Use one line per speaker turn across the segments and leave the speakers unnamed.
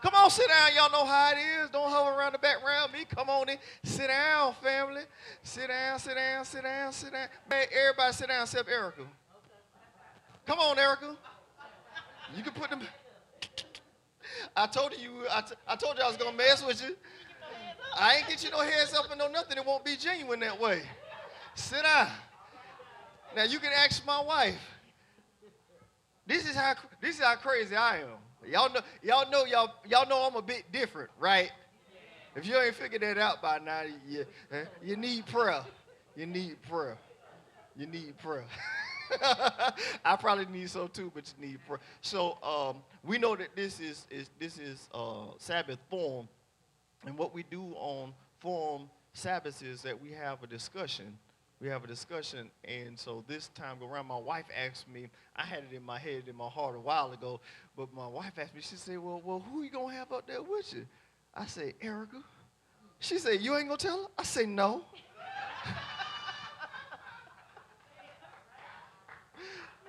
Come on, sit down. Y'all know how it is. Don't hover around the background me. Come on in. Sit down, family. Sit down, sit down, sit down, sit down. Man, everybody sit down except Erica. Come on, Erica. You can put them. I told you I was gonna mess with you. I ain't get you no heads up and no nothing. It won't be genuine that way. Sit down. Now you can ask my wife. This is how crazy I am. Y'all know I'm a bit different, right? If you ain't figured that out by now, you need prayer. You need prayer. You need prayer. I probably need so too, but you need prayer. So we know that this is Sabbath form, and what we do on form Sabbath is that we have a discussion. We have a discussion, and so this time around, my wife asked me. I had it in my head, in my heart a while ago, but my wife asked me. She said, "Well, who you gonna have up there with you?" I said, "Erica." She said, "You ain't gonna tell her?" I said, "No."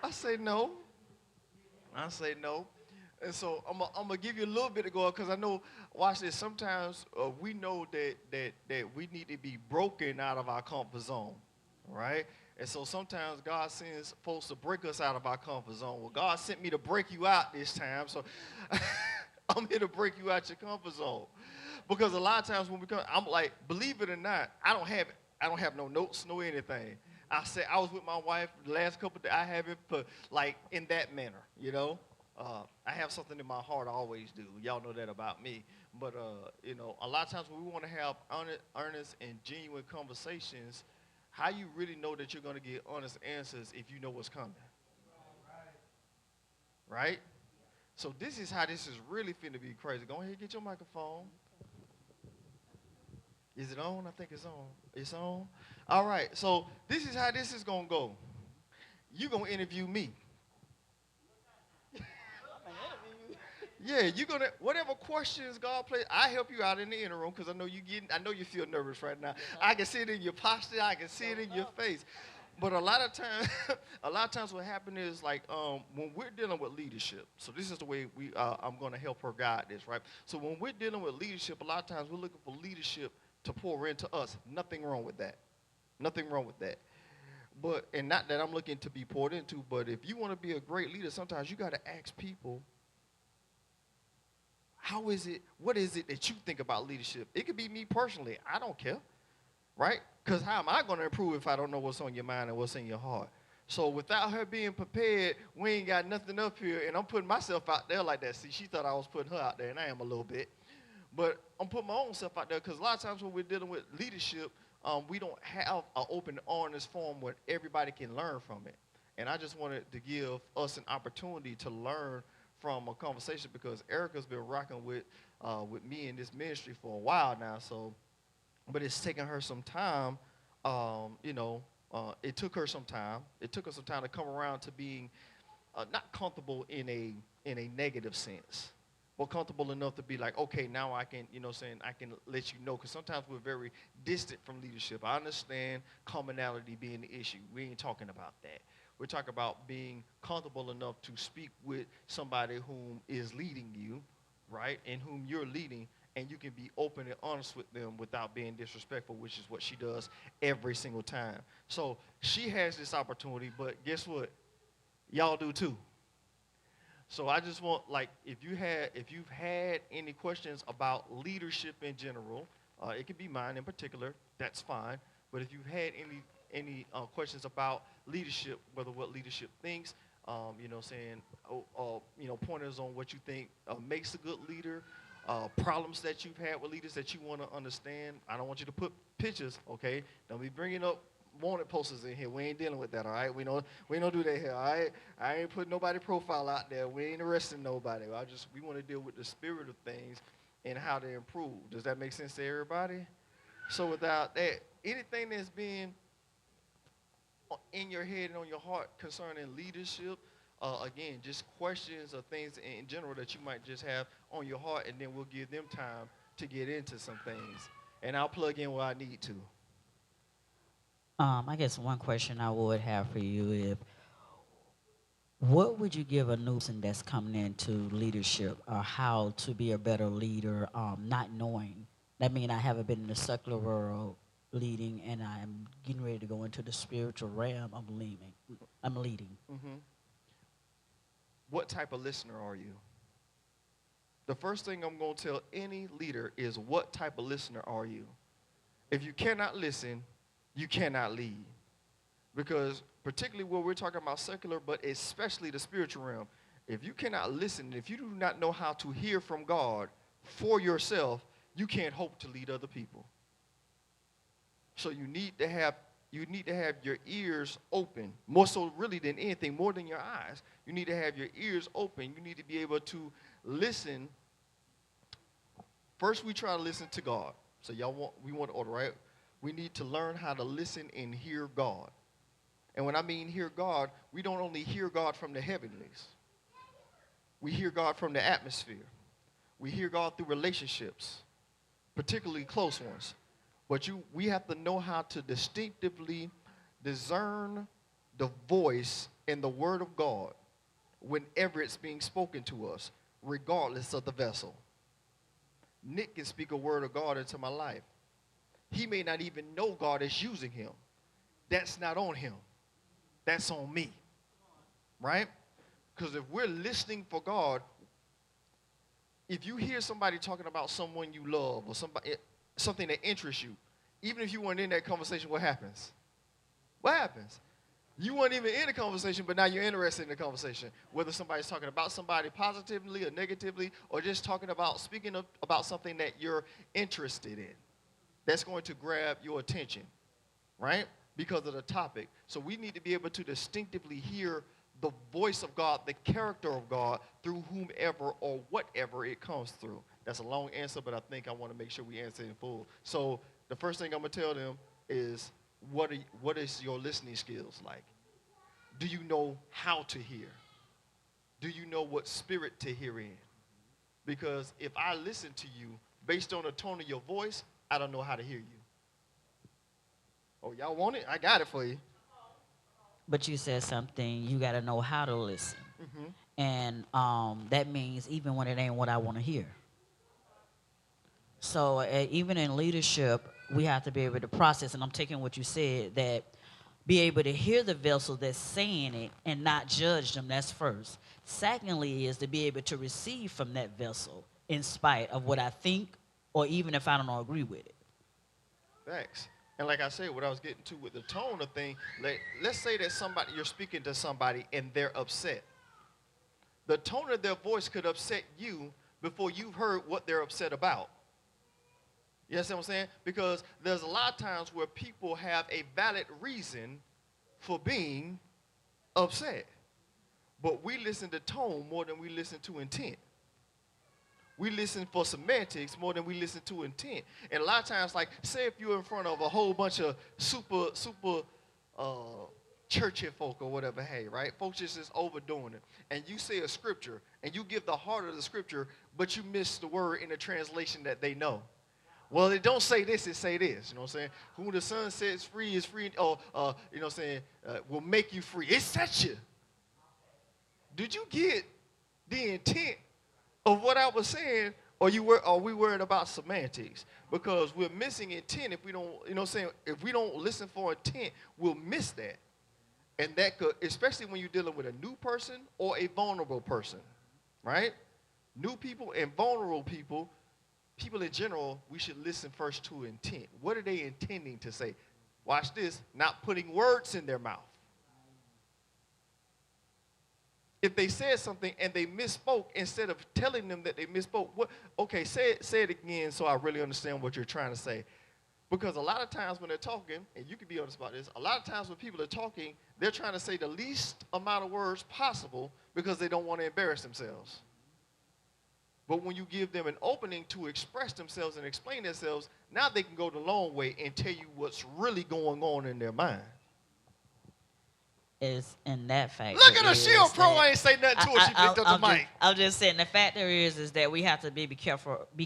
I say no. I say no. And so I'm gonna give you a little bit to go because I know. Watch this. Sometimes we know that we need to be broken out of our comfort zone, right? And so sometimes God sends folks to break us out of our comfort zone. Well, God sent me to break you out this time, so I'm here to break you out your comfort zone. Because a lot of times when we come, I'm like, believe it or not, I don't have no notes, no anything. I said I was with my wife the last couple of days. I have it for like in that manner, you know. I have something in my heart. I always do. Y'all know that about me. But a lot of times when we want to have earnest and genuine conversations, how you really know that you're going to get honest answers if you know what's coming, right? So this is how this is really finna be crazy. Go ahead and get your microphone. Is it on? I think it's on. It's on. All right. So this is how this is gonna go. You gonna interview me. Yeah, you're gonna whatever questions God plays. I help you out in the interim because I know you feel nervous right now. I can see it in your posture. I can see it in your face. But a lot of times, a lot of times, what happens is like when we're dealing with leadership. So this is the way I'm going to help her guide this, right? So when we're dealing with leadership, a lot of times we're looking for leadership to pour into us. Nothing wrong with that. Nothing wrong with that. And not that I'm looking to be poured into, but if you want to be a great leader, sometimes you got to ask people, how is it? What is it that you think about leadership? It could be me personally. I don't care, right? Because how am I going to improve if I don't know what's on your mind and what's in your heart? So without her being prepared, we ain't got nothing up here, and I'm putting myself out there like that. See, she thought I was putting her out there, and I am a little bit. But I'm putting my own self out there because a lot of times when we're dealing with leadership, we don't have an open, honest forum where everybody can learn from it. And I just wanted to give us an opportunity to learn from a conversation because Erica's been rocking with me in this ministry for a while now. So but it's taken her some time. It took her some time. It took her some time to come around to being not comfortable in a negative sense, but comfortable enough to be like, okay, now I can, I can let you know. Because sometimes we're very distant from leadership. I understand commonality being the issue. We ain't talking about that. We're talking about being comfortable enough to speak with somebody whom is leading you, right, and whom you're leading, and you can be open and honest with them without being disrespectful, which is what she does every single time. So she has this opportunity, but guess what? Y'all do too. So I just want, like, if you've had any questions about leadership in general, it could be mine in particular. That's fine. But if you've had any questions about leadership, whether what leadership thinks, saying, pointers on what you think makes a good leader, problems that you've had with leaders that you want to understand. I don't want you to put pictures, okay? Don't be bringing up wanted posters in here. We ain't dealing with that, all right? We don't do that here, all right? I ain't putting nobody profile out there. We ain't arresting nobody. We want to deal with the spirit of things and how to improve. Does that make sense to everybody? So without that, anything that's being in your head and on your heart concerning leadership, again, just questions or things in general that you might just have on your heart, and then we'll give them time to get into some things. And I'll plug in where I need to.
I guess one question I would have for you, if What would you give a new person that's coming into leadership or how to be a better leader, not knowing? That means I haven't been in the secular world leading and I'm getting ready to go into the spiritual realm of leading. I'm leading.
Hmm. What type of listener are you? The first thing I'm going to tell any leader is what type of listener are you? If you cannot listen, you cannot lead. Because particularly when we're talking about secular, but especially the spiritual realm, if you cannot listen, if you do not know how to hear from God for yourself, you can't hope to lead other people. So you need to have your ears open, more so really than anything, more than your eyes. You need to have your ears open. You need to be able to listen. First, we try to listen to God. So we want order, right? We need to learn how to listen and hear God. And when I mean hear God, we don't only hear God from the heavenlies. We hear God from the atmosphere. We hear God through relationships, particularly close ones. But we have to know how to distinctively discern the voice and the word of God whenever it's being spoken to us, regardless of the vessel. Nick can speak a word of God into my life. He may not even know God is using him. That's not on him. That's on me. Right? Because if we're listening for God, if you hear somebody talking about someone you love or something that interests you, even if you weren't in that conversation, what happens? What happens? You weren't even in the conversation, but now you're interested in the conversation. Whether somebody's talking about somebody positively or negatively, or just speaking about something that you're interested in. That's going to grab your attention, right? Because of the topic. So we need to be able to distinctively hear the voice of God, the character of God, through whomever or whatever it comes through. That's a long answer, but I think I want to make sure we answer it in full. So the first thing I'm going to tell them is, what is your listening skills like? Do you know how to hear? Do you know what spirit to hear in? Because if I listen to you based on the tone of your voice, I don't know how to hear you. Oh, y'all want it? I got it for you.
But you said something, you got to know how to listen.
Hmm.
And that means even when it ain't what I want to hear. So even in leadership, we have to be able to process, and I'm taking what you said, that be able to hear the vessel that's saying it and not judge them. That's first. Secondly is to be able to receive from that vessel in spite of what I think or even if I don't agree with it.
Thanks. And like I said, what I was getting to with the tone of thing, let's say that you're speaking to somebody and they're upset. The tone of their voice could upset you before you've heard what they're upset about. You understand what I'm saying? Because there's a lot of times where people have a valid reason for being upset. But we listen to tone more than we listen to intent. We listen for semantics more than we listen to intent. And a lot of times, like, say if you're in front of a whole bunch of super uh, churchy folk or whatever, hey, right? Folks just overdoing it. And you say a scripture, and you give the heart of the scripture, but you miss the word in the translation that they know. Well, it don't say this, it say this. You know what I'm saying? Who the Son sets free is free, or, you know what I'm saying, will make you free. It sets you. Did you get the intent of what I was saying, or are we worried about semantics? Because we're missing intent if we don't, you know what I'm saying, if we don't listen for intent, we'll miss that. And that could, especially when you're dealing with a new person or a vulnerable person, right? New people and vulnerable people in general, we should listen first to intent. What are they intending to say? Watch this, not putting words in their mouth. If they said something and they misspoke, instead of telling them that they misspoke, okay, say it again so I really understand what you're trying to say. Because a lot of times when they're talking, and you can be honest about this, a lot of times when people are talking, they're trying to say the least amount of words possible because they don't want to embarrass themselves. But when you give them an opening to express themselves and explain themselves, now they can go the long way and tell you what's really going on in their mind.
Is in that factor.
Look at her, she a pro. I ain't say nothing to her. She picked up the mic.
I'm just saying the factor is that we have to be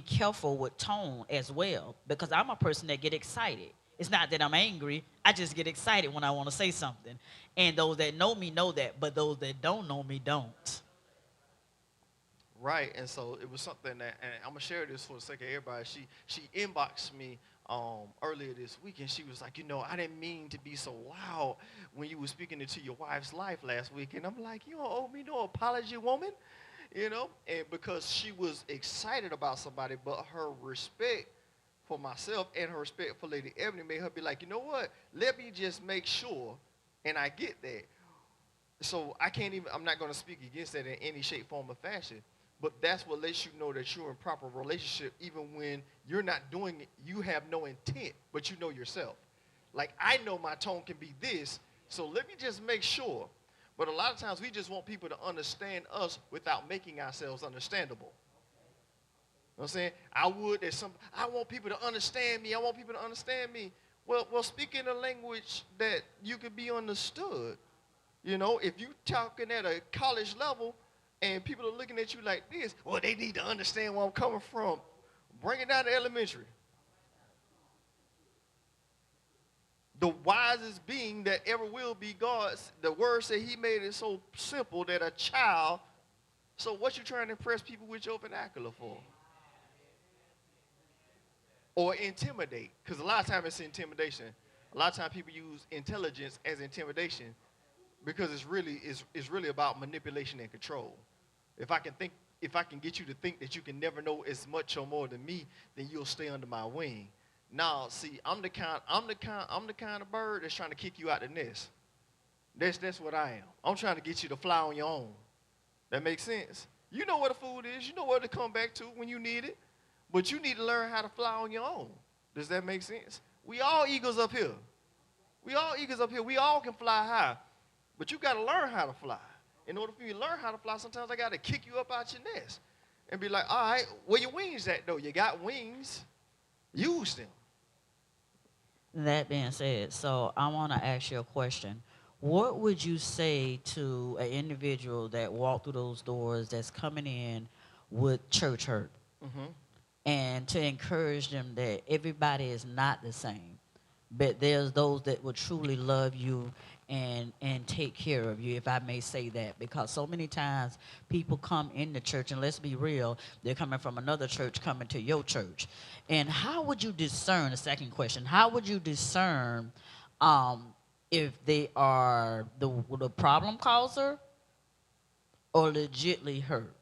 careful with tone as well. Because I'm a person that get excited. It's not that I'm angry. I just get excited when I want to say something. And those that know me know that, but those that don't know me don't.
Right, and so it was something that, and I'm gonna share this for the sake of everybody. She inboxed me earlier this week, and she was like, I didn't mean to be so loud when you were speaking into your wife's life last week, and I'm like, you don't owe me no apology, woman, and because she was excited about somebody, but her respect for myself and her respect for Lady Ebony made her be like, you know what? Let me just make sure, and I get that. So I'm not going to speak against that in any shape, form, or fashion. But that's what lets you know that you're in proper relationship, even when you're not doing it. You have no intent, but you know yourself. Like, I know my tone can be this, so let me just make sure. But a lot of times we just want people to understand us without making ourselves understandable. You know what I'm saying? I want people to understand me. I want people to understand me. Well, speak in a language that you can be understood. If you talking at a college level and people are looking at you like this, well, they need to understand where I'm coming from. Bring it down to elementary. The wisest being that ever will be God, the word said he made it so simple that a child, so what you trying to impress people with your vernacular for? Or intimidate, because a lot of times it's intimidation. A lot of times people use intelligence as intimidation because it's really about manipulation and control. If I can think, if I can get you to think that you can never know as much or more than me, then you'll stay under my wing. Now, see, I'm the kind of bird that's trying to kick you out the nest. That's what I am. I'm trying to get you to fly on your own. That makes sense. You know where the food is. You know where to come back to when you need it. But you need to learn how to fly on your own. Does that make sense? We all eagles up here. We all eagles up here. We all can fly high. But you got to learn how to fly. In order for you to learn how to fly, sometimes I got to kick you up out your nest and be like, all right, where your wings at, though? You got wings. Use them.
That being said, so I want to ask you a question. What would you say to an individual that walked through those doors that's coming in with church hurt
Mm-hmm.
and to encourage them that everybody is not the same, but there's those that will truly love you and take care of you, if I may say that, because so many times people come in the church, and let's be real, they're coming from another church coming to your church. And how would you discern, the second question, how would you discern um, if they are the problem causer or legitly hurt?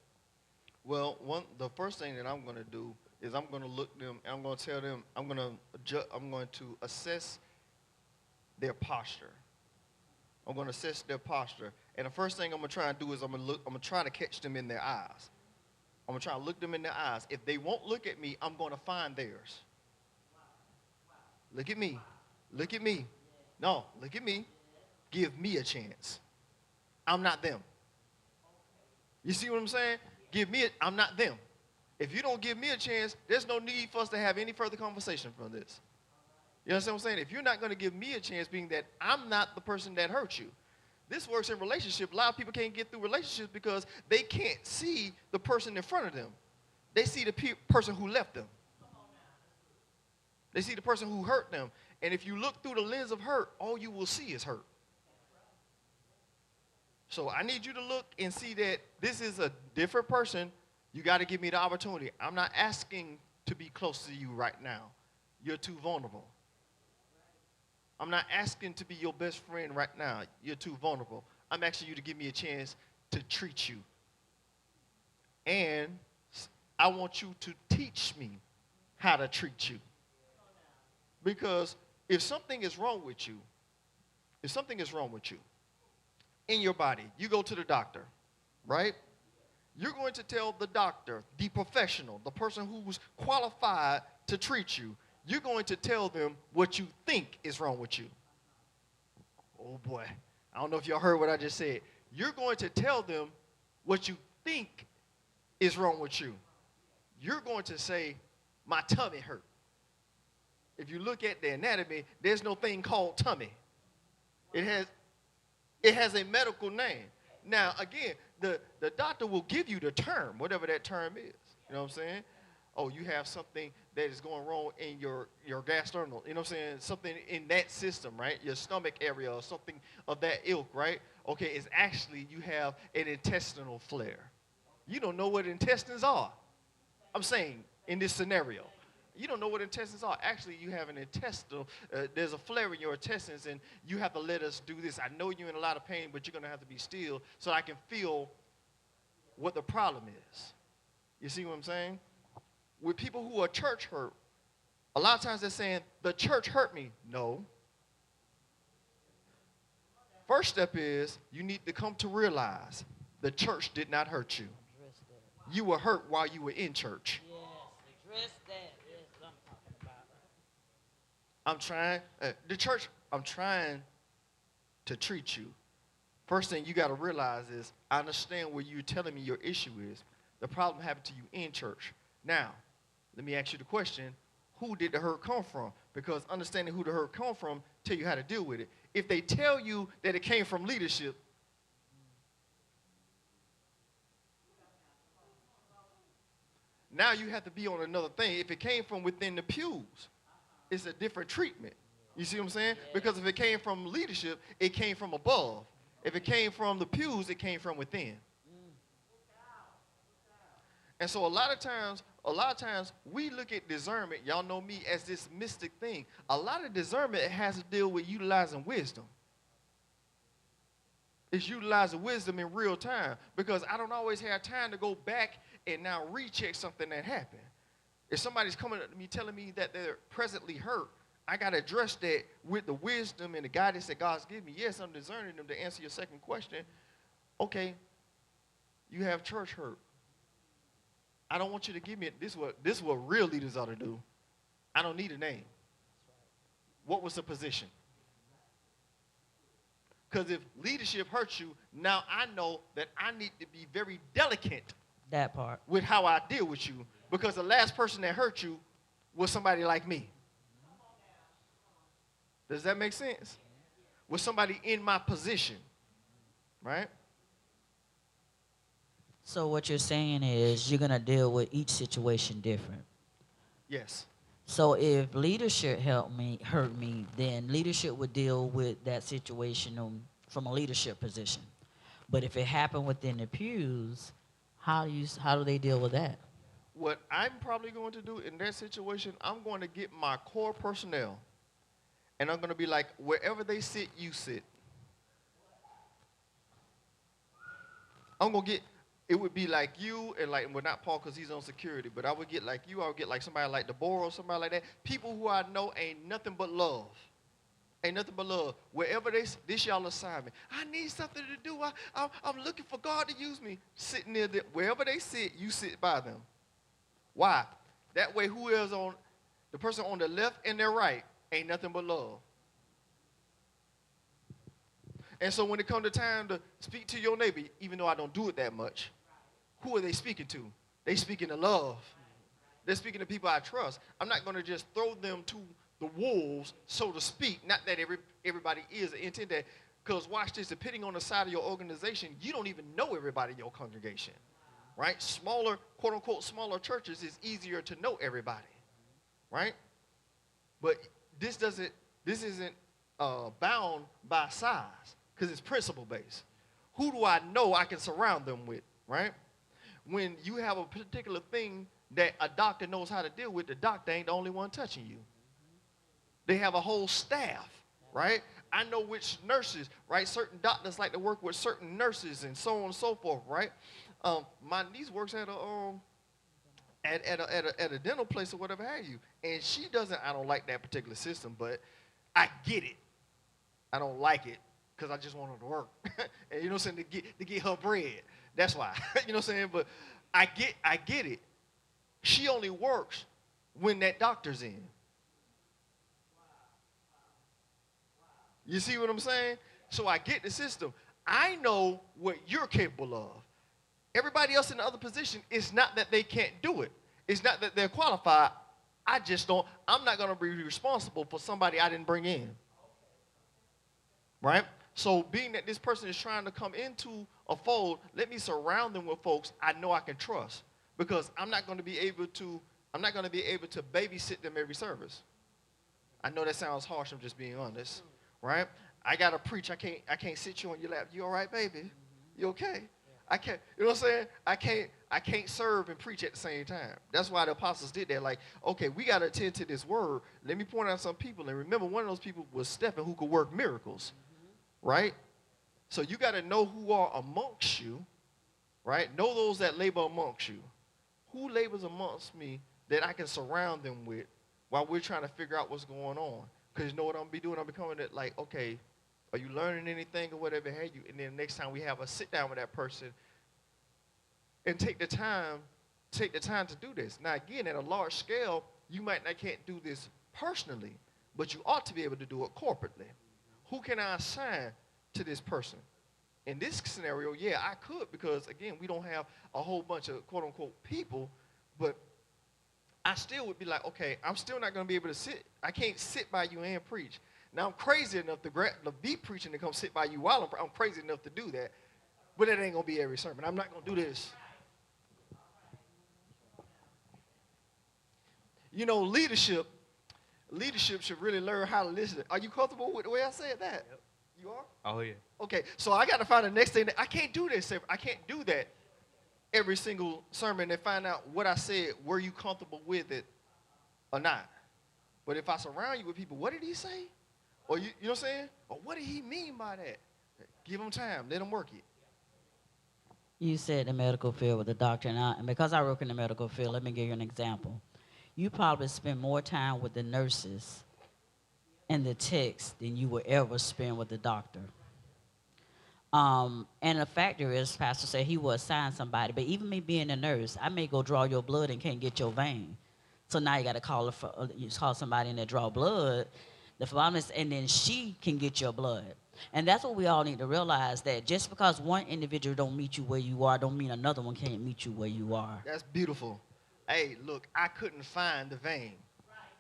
Well, the first thing that I'm going to do is I'm going to look them and I'm going to tell them I'm going to assess their posture. I'm going to assess their posture. And the first thing I'm going to try and do is I'm going to try to catch them in their eyes. I'm going to try to look them in their eyes. If they won't look at me, I'm going to find theirs. Look at me. Look at me. No, look at me. Give me a chance. I'm not them. You see what I'm saying? I'm not them. If you don't give me a chance, there's no need for us to have any further conversation from this. You understand what I'm saying? If you're not going to give me a chance, being that I'm not the person that hurt you. This works in relationships. A lot of people can't get through relationships because they can't see the person in front of them. They see the person who left them. They see the person who hurt them. And if you look through the lens of hurt, all you will see is hurt. So I need you to look and see that this is a different person. You got to give me the opportunity. I'm not asking to be close to you right now. You're too vulnerable. I'm not asking to be your best friend right now. You're too vulnerable. I'm asking you to give me a chance to treat you. And I want you to teach me how to treat you. Because if something is wrong with you, in your body, you go to the doctor, right? You're going to tell the doctor, the professional, the person who's qualified to treat you, you're going to tell them what you think is wrong with you. Oh boy, I don't know if y'all heard what I just said. You're going to tell them what you think is wrong with you. You're going to say, my tummy hurt. If you look at the anatomy, there's no thing called tummy. It has a medical name. Now, again, the doctor will give you the term, whatever that term is. You know what I'm saying? oh, you have something that is going wrong in your gastrointestinal, you know what I'm saying? Something in that system, right? Your stomach area or something of that ilk, right? Okay, it's actually you have an intestinal flare. You don't know what intestines are. I'm saying in this scenario. You don't know what intestines are. Actually, you have an intestinal, there's a flare in your intestines, and you have to let us do this. I know you're in a lot of pain, but you're going to have to be still so I can feel what the problem is. You see what I'm saying? With people who are church hurt, a lot of times they're saying, the church hurt me. No. First step is you need to come to realize the church did not hurt you. You were hurt while you were in church.
Yes, address that. Yes, what I'm talking about.
I'm trying to treat you. First thing you got to realize is, I understand where you're telling me your issue is. The problem happened to you in church. Now, let me ask you the question, who did the hurt come from? Because understanding who the hurt come from tell you how to deal with it. If they tell you that it came from leadership, now you have to be on another thing. If it came from within the pews, it's a different treatment. You see what I'm saying? Because if it came from leadership, it came from above. If it came from the pews, it came from within. And so a lot of times we look at discernment, y'all know me, as this mystic thing. A lot of discernment has to deal with utilizing wisdom. It's utilizing wisdom in real time, because I don't always have time to go back and now recheck something that happened. If somebody's coming up to me telling me that they're presently hurt, I got to address that with the wisdom and the guidance that God's given me. Yes, I'm discerning them to answer your second question. Okay, you have church hurt. I don't want you to give me, this is what real leaders ought to do. I don't need a name. What was the position? Because if leadership hurts you, now I know that I need to be very delicate
That part.
with how I deal with you, because the last person that hurt you was somebody like me. Does that make sense? Was somebody in my position, right?
So what you're saying is you're going to deal with each situation different.
Yes.
So if leadership hurt me, then leadership would deal with that situation from a leadership position. But if it happened within the pews, how do they deal with that?
What I'm probably going to do in that situation, I'm going to get my core personnel, and I'm going to be like, wherever they sit, you sit. I'm going to get, it would be like you and like, well, not Paul because he's on security, but I would get like you, I would get like somebody like Deborah or somebody like that. People who I know ain't nothing but love. Ain't nothing but love. Wherever this y'all assignment. I need something to do. I'm looking for God to use me. Sitting there, wherever they sit, you sit by them. Why? That way whoever's on, the person on the left and their right, ain't nothing but love. And so when it comes to time to speak to your neighbor, even though I don't do it that much, who are they speaking to? They speaking to love. They're speaking to people I trust. I'm not going to just throw them to the wolves, so to speak. Not that everybody is intended, because watch this, depending on the side of your organization, you don't even know everybody in your congregation, right? Smaller, quote unquote, smaller churches is easier to know everybody, right? But this isn't bound by size, because it's principle based. Who do I know I can surround them with, right? When you have a particular thing that a doctor knows how to deal with, the doctor ain't the only one touching you. They have a whole staff, right? I know which nurses, right? Certain doctors like to work with certain nurses and so on and so forth, right? My niece works at a dental place or whatever have you, and she doesn't. I don't like that particular system, but I get it. I don't like it because I just want her to work, and you know what I'm saying, to get her bread. That's why, you know what I'm saying. But I get it. She only works when that doctor's in. You see what I'm saying? So I get the system. I know what you're capable of. Everybody else in the other position, it's not that they can't do it. It's not that they're qualified. I'm not going to be responsible for somebody I didn't bring in. Right? So being that this person is trying to come into a fold, let me surround them with folks I know I can trust. Because I'm not going to be able to I'm not going to be able to babysit them every service. I know that sounds harsh. I'm just being honest, right? I gotta preach. I can't sit you on your lap. You all right, baby? You okay? I can't. You know what I'm saying? I can't serve and preach at the same time. That's why the apostles did that. Like, okay, we gotta attend to this word. Let me point out some people. And remember, one of those people was Stephen, who could work miracles, right? So you gotta know who are amongst you, right? Know those that labor amongst you. Who labors amongst me that I can surround them with while we're trying to figure out what's going on? Because you know what I'm going to be doing? I'm becoming it like, okay, are you learning anything or whatever have you? And then next time we have a sit down with that person and take the time to do this. Now, again, at a large scale, you might not can't do this personally, but you ought to be able to do it corporately. Who can I assign to this person? In this scenario, yeah, I could, because, again, we don't have a whole bunch of quote-unquote people, but I still would be like, okay, I'm still not going to be able to sit. I can't sit by you and preach. Now, I'm crazy enough to be preaching to come sit by you while I'm crazy enough to do that, but it ain't going to be every sermon. I'm not going to do this. You know, leadership should really learn how to listen. Are you comfortable with the way I said that? Yep. You are?
Oh, yeah.
Okay, so I got to find the next thing. I can't do this. I can't do that every single sermon and find out what I said. Were you comfortable with it or not? But if I surround you with people, what did he say? Or you know what I'm saying? Or what did he mean by that? Give them time. Let them work it.
You said the medical field with the doctor, and because I work in the medical field, let me give you an example. You probably spend more time with the nurses and the techs than you will ever spend with the doctor. And the factor is, Pastor said he will assign somebody, but even me being a nurse, I may go draw your blood and can't get your vein. So now you got to call somebody in there draw blood, the phlebotomist, and then she can get your blood. And that's what we all need to realize, that just because one individual don't meet you where you are, don't mean another one can't meet you where you are.
That's beautiful. Hey, look, I couldn't find the vein.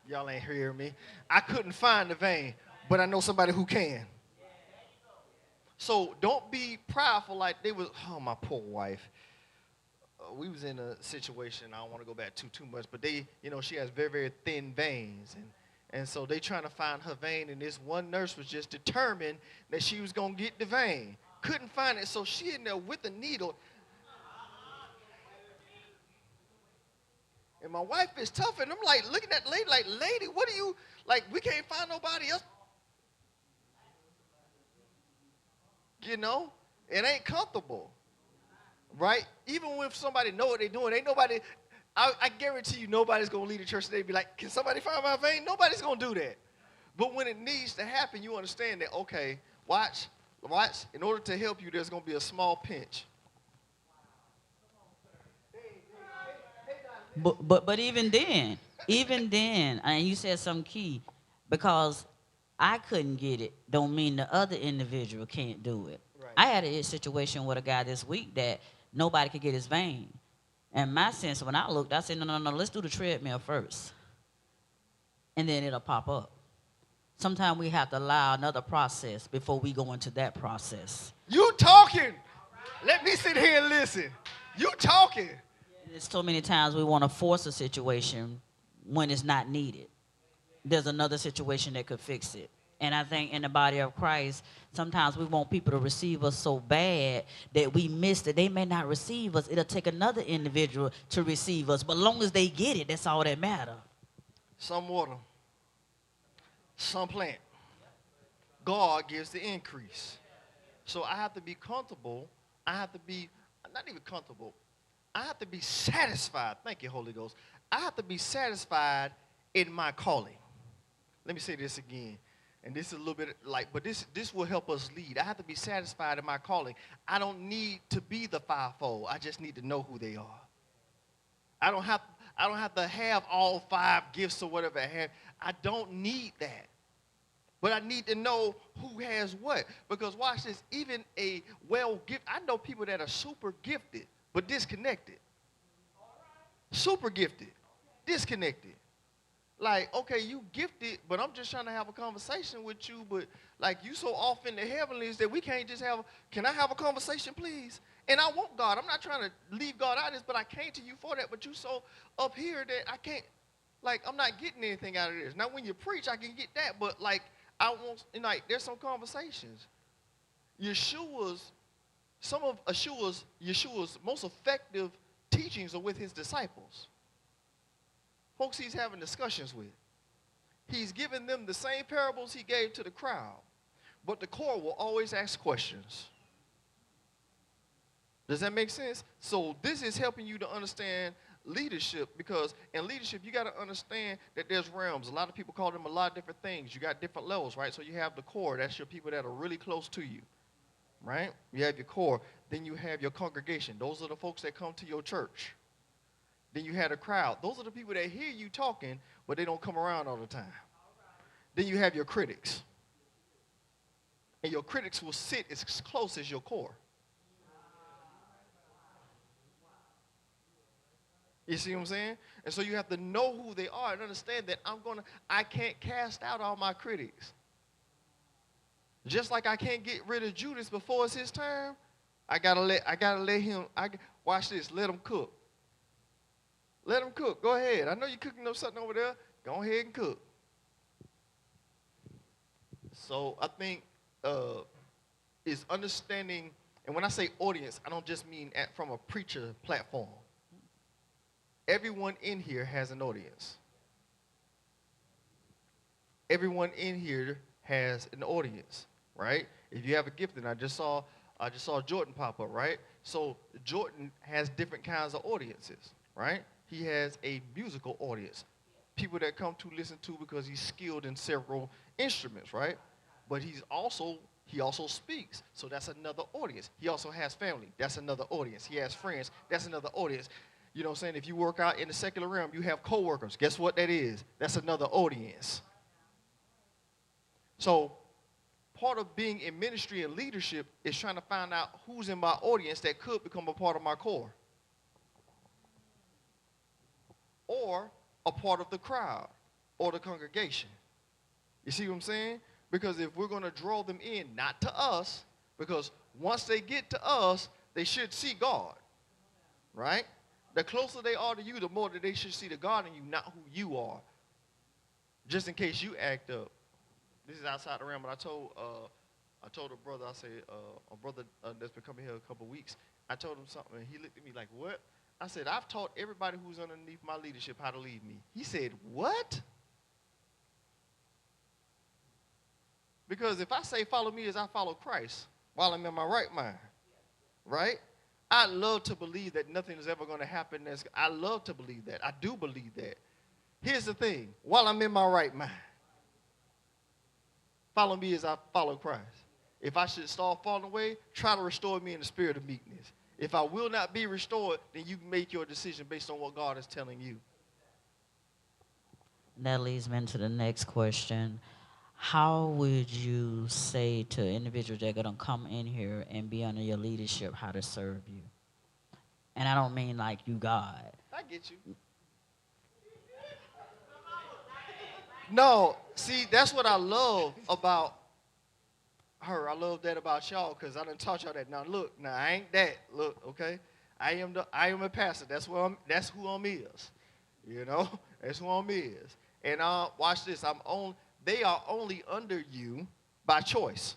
Y'all ain't hearing me. I couldn't find the vein, but I know somebody who can. So don't be prideful like they was. Oh, my poor wife. We was in a situation, I don't want to go back too much, but they, she has very, very thin veins. And so they trying to find her vein, and this one nurse was just determined that she was going to get the vein. Couldn't find it, so she in there with a needle. And my wife is tough, and I'm like looking at the lady like, lady, what are you, like, we can't find nobody else. It ain't comfortable, right? Even when somebody know what they're doing, ain't nobody, I guarantee you nobody's going to leave the church today and be like, can somebody find my vein? Nobody's going to do that. But when it needs to happen, you understand that, okay, watch, in order to help you, there's going to be a small pinch.
But even then, and you said something key, because I couldn't get it, don't mean the other individual can't do it. Right. I had a situation with a guy this week that nobody could get his vein. And my sense, when I looked, I said, no, let's do the treadmill first. And then it'll pop up. Sometimes we have to allow another process before we go into that process.
You talking. Let me sit here and listen. You talking.
There's so many times we want to force a situation when it's not needed. There's another situation that could fix it. And I think in the body of Christ, sometimes we want people to receive us so bad that we miss that they may not receive us. It'll take another individual to receive us. But as long as they get it, that's all that matters.
Some water, some plant. God gives the increase. So I have to be comfortable. I have to be, not even comfortable. I have to be satisfied. Thank you, Holy Ghost. I have to be satisfied in my calling. Let me say this again. And this is a little bit but this will help us lead. I have to be satisfied in my calling. I don't need to be the fivefold. I just need to know who they are. I don't have to have all 5 gifts or whatever I have. I don't need that. But I need to know who has what. Because watch this, even a well-gifted, I know people that are super gifted, but disconnected. Super gifted, disconnected. Like, okay, you gifted, but I'm just trying to have a conversation with you, but like you so off in the heavenlies that we can't just can I have a conversation, please? And I want God. I'm not trying to leave God out of this, but I came to you for that. But you so up here that I can't, like, I'm not getting anything out of this. Now, when you preach, I can get that, but, like, I want, like, there's some conversations. Yeshua's, some of Yeshua's most effective teachings are with his disciples. Folks he's having discussions with. He's giving them the same parables he gave to the crowd, but the core will always ask questions. Does that make sense? So this is helping you to understand leadership, because in leadership, you got to understand that there's realms. A lot of people call them a lot of different things. You got different levels, right? So you have the core. That's your people that are really close to you, right? You have your core. Then you have your congregation. Those are the folks that come to your church. Then you have a crowd. Those are the people that hear you talking, but they don't come around all the time. Then you have your critics. And your critics will sit as close as your core. You see what I'm saying? And so you have to know who they are and understand that I can't cast out all my critics. Just like I can't get rid of Judas before it's his turn, I gotta let him, watch this, let him cook. Let him cook. Go ahead. I know you're cooking up something over there. Go ahead and cook. So I think is understanding, and when I say audience, I don't just mean from a preacher platform. Everyone in here has an audience. Everyone in here has an audience, right? If you have a gift, and I just saw Jordan pop up, right? So Jordan has different kinds of audiences, right? He has a musical audience, people that come to listen to because he's skilled in several instruments, right? But he also speaks, so that's another audience. He also has family, that's another audience. He has friends, that's another audience. You know what I'm saying? If you work out in the secular realm, you have coworkers. Guess what that is? That's another audience. So part of being in ministry and leadership is trying to find out who's in my audience that could become a part of my core, or a part of the crowd or the congregation. You see what I'm saying? Because if we're going to draw them in, not to us, because once they get to us, they should see God, right? The closer they are to you, the more that they should see the God in you, not who you are. Just in case you act up. This is outside the realm, but I told a brother, I said, a brother that's been coming here a couple of weeks, I told him something, and he looked at me like, what? I said, I've taught everybody who's underneath my leadership how to lead me. He said, what? Because if I say follow me as I follow Christ while I'm in my right mind, right? I love to believe that nothing is ever going to happen. I love to believe that. I do believe that. Here's the thing. While I'm in my right mind, follow me as I follow Christ. If I should start falling away, try to restore me in the spirit of meekness. If I will not be restored, then you make your decision based on what God is telling you.
That leads me into the next question. How would you say to individuals that are going to come in here and be under your leadership how to serve you? And I don't mean like you God.
I get you. No, see, that's what I love about her. I love that about y'all, because I done taught y'all that. Now look, I ain't that. Look, okay? I am a pastor. That's who I'm is. You know? That's who I'm is. And watch this. They are only under you by choice.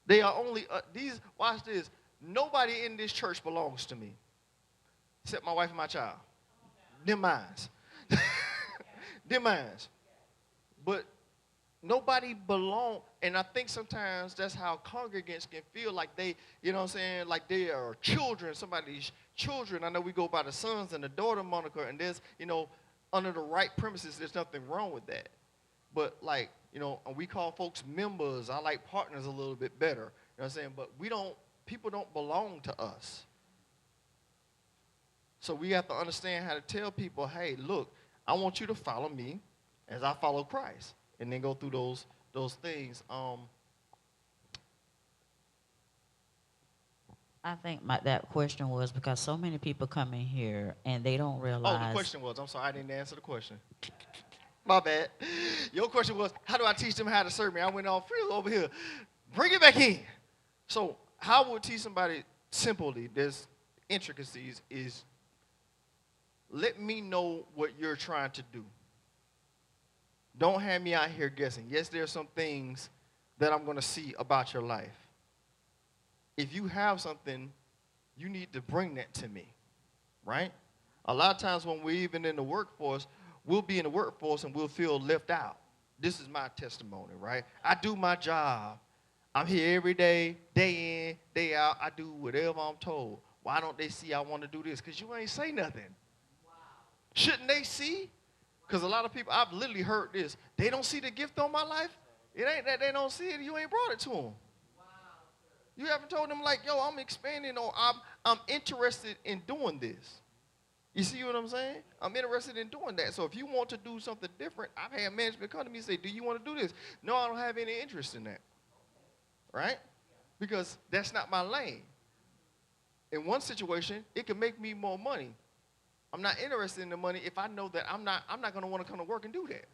They are only watch this. Nobody in this church belongs to me except my wife and my child. Them mines. Them mines. But nobody belong, and I think sometimes that's how congregants can feel, like they, you know what I'm saying, like they are children, somebody's children. I know we go by the sons and the daughter moniker, and there's, you know, under the right premises, there's nothing wrong with that. But like, you know, we call folks members. I like partners a little bit better. You know what I'm saying? But people don't belong to us. So we have to understand how to tell people, hey, look, I want you to follow me as I follow Christ. And then go through those things.
I think that question was because so many people come in here and they don't realize.
Oh, the question was, I'm sorry, I didn't answer the question. My bad. Your question was, how do I teach them how to serve me? I went off over here. Bring it back in. So how I would teach somebody simply, there's intricacies, is let me know what you're trying to do. Don't have me out here guessing. Yes, there's some things that I'm going to see about your life. If you have something, you need to bring that to me, right? A lot of times when we're even in the workforce, we'll be in the workforce and we'll feel left out. This is my testimony, right? I do my job. I'm here every day, day in, day out. I do whatever I'm told. Why don't they see I want to do this? Because you ain't say nothing. Wow. Shouldn't they see? Because a lot of people, I've literally heard this. They don't see the gift on my life. It ain't that they don't see it. You ain't brought it to them. Wow. You haven't told them like, yo, I'm expanding or I'm interested in doing this. You see what I'm saying? I'm interested in doing that. So if you want to do something different, I've had management come to me and say, do you want to do this? No, I don't have any interest in that. Right? Because that's not my lane. In one situation, it can make me more money. I'm not interested in the money if I know that I'm not going to want to come to work and do that.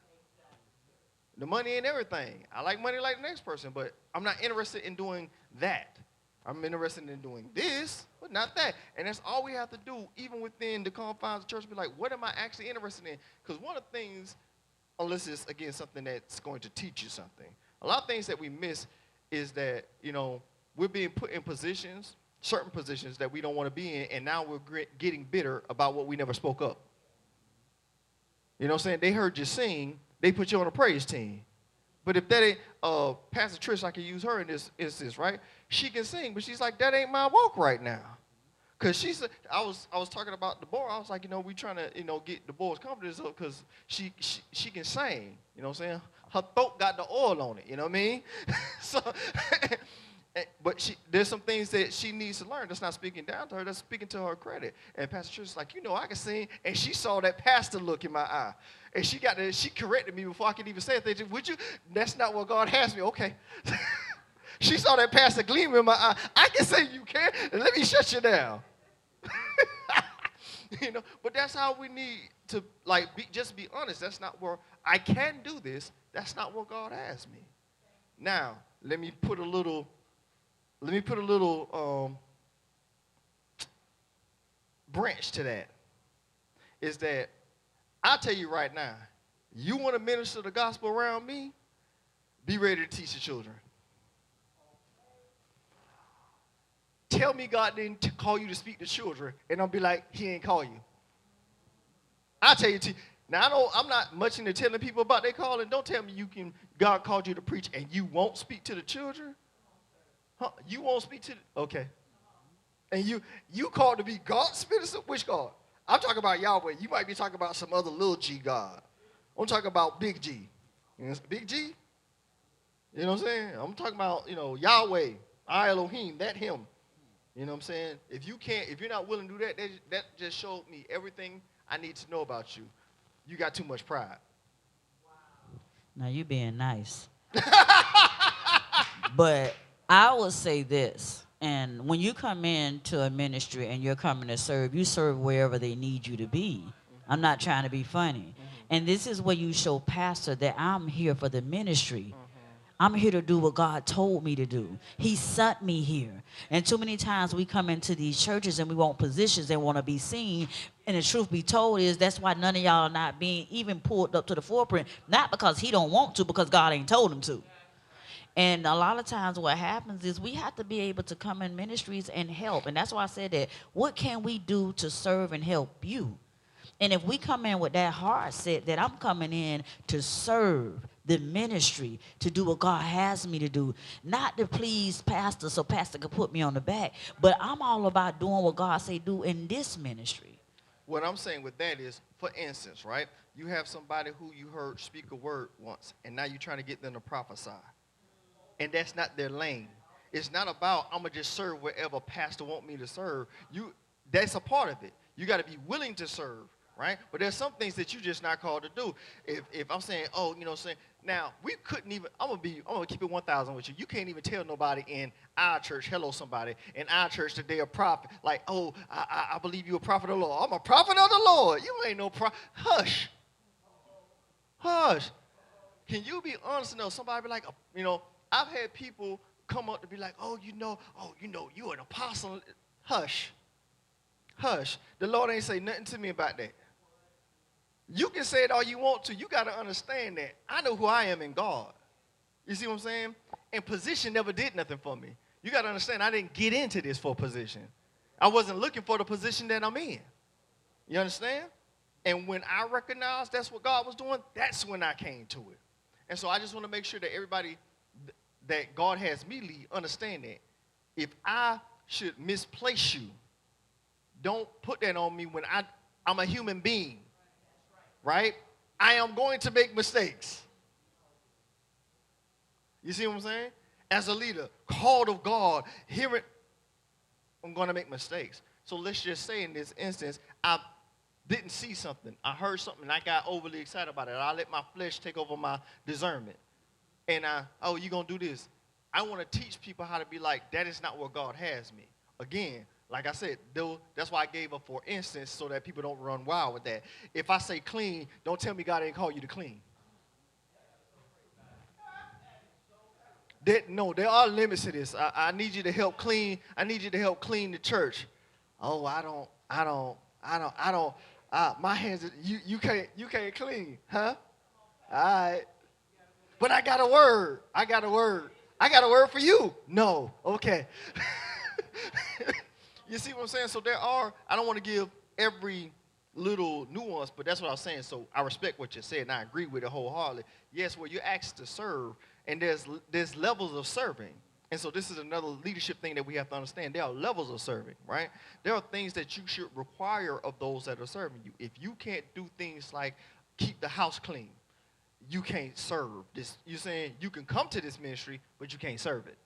The money ain't everything. I like money like the next person, but I'm not interested in doing that. I'm interested in doing this, but not that. And that's all we have to do, even within the confines of the church, be like, what am I actually interested in? Because one of the things, unless it's, again, something that's going to teach you something, a lot of things that we miss is that, we're being put in positions, certain positions that we don't want to be in, and now we're getting bitter about what we never spoke up. You know what I'm saying? They heard you sing, they put you on a praise team. But if that ain't, Pastor Trish, I can use her in this instance, right? She can sing, but she's like, that ain't my walk right now. Because she said, I was talking about Deborah. I was like, we trying to, get Deborah's confidence up because she can sing. You know what I'm saying? Her throat got the oil on it. You know what I mean? So, but there's some things that she needs to learn. That's not speaking down to her. That's speaking to her credit. And Pastor Trish is like, I can sing. And she saw that pastor look in my eye. And she corrected me before I could even say it. Would you? That's not what God has me. Okay. She saw that pastor gleam in my eye. I can say you can. And let me shut you down. But that's how we need to just be honest. That's not where I can do this. That's not what God has me. Now, let me put a little branch to that. Is that I'll tell you right now, you want to minister the gospel around me, be ready to teach the children. Tell me God didn't call you to speak to children, and I'll be like, he ain't call you. I'll tell you, now I'm not much into telling people about their calling. Don't tell me God called you to preach and you won't speak to the children. Huh? You won't speak to okay. And you called to be God's minister? Which God? I'm talking about Yahweh. You might be talking about some other little G God. I'm talking about Big G. Big G? You know what I'm saying? I'm talking about, Yahweh, I Elohim, that him. You know what I'm saying? If you're not willing to do that, that just showed me everything I need to know about you. You got too much pride.
Wow. Now you being nice. But I will say this. And when you come into a ministry and you're coming to serve, you serve wherever they need you to be. Mm-hmm. I'm not trying to be funny. Mm-hmm. And this is where you show pastor that I'm here for the ministry. Mm-hmm. I'm here to do what God told me to do. He sent me here. And too many times we come into these churches and we want positions and want to be seen. And the truth be told is that's why none of y'all are not being even pulled up to the forefront. Not because he don't want to, because God ain't told him to. And a lot of times what happens is we have to be able to come in ministries and help. And that's why I said that, what can we do to serve and help you? And if we come in with that heart set that I'm coming in to serve the ministry, to do what God has me to do, not to please pastor so pastor can put me on the back, but I'm all about doing what God say do in this ministry.
What I'm saying with that is, for instance, right, you have somebody who you heard speak a word once, and now you're trying to get them to prophesy. And that's not their lane. It's not about, I'm going to just serve wherever pastor want me to serve. That's a part of it. You got to be willing to serve, right? But there's some things that you're just not called to do. If I'm saying, now, we couldn't even, I'm going to keep it 1,000 with you. You can't even tell nobody in our church, hello somebody, in our church that they're a prophet. Like, I believe you're a prophet of the Lord. I'm a prophet of the Lord. You ain't no prophet. Hush. Hush. Can you be honest enough? Somebody be like, I've had people come up to be like, oh, you're an apostle. Hush. Hush. The Lord ain't say nothing to me about that. You can say it all you want to. You got to understand that I know who I am in God. You see what I'm saying? And position never did nothing for me. You got to understand I didn't get into this for position. I wasn't looking for the position that I'm in. You understand? And when I recognized that's what God was doing, that's when I came to it. And so I just want to make sure that everybody that God has me lead understand that. If I should misplace you, don't put that on me when I'm a human being. Right? I am going to make mistakes. You see what I'm saying? As a leader, called of God, hearing, I'm going to make mistakes. So let's just say in this instance, I didn't see something. I heard something, and I got overly excited about it. I let my flesh take over my discernment. And you're going to do this. I want to teach people how to be like, that is not where God has me. Again, like I said, that's why I gave up for instance so that people don't run wild with that. If I say clean, don't tell me God ain't called you to clean. No, there are limits to this. I need you to help clean. I need you to help clean the church. Oh, my hands, you can't clean, huh? All right. But I got a word. I got a word for you. No. Okay. You see what I'm saying? So I don't want to give every little nuance, but that's what I was saying. So I respect what you said, and I agree with it wholeheartedly. Yes, well, you're asked to serve, and there's levels of serving. And so this is another leadership thing that we have to understand. There are levels of serving, right? There are things that you should require of those that are serving you. If you can't do things like keep the house clean, you can't serve this. You're saying you can come to this ministry, but you can't serve it.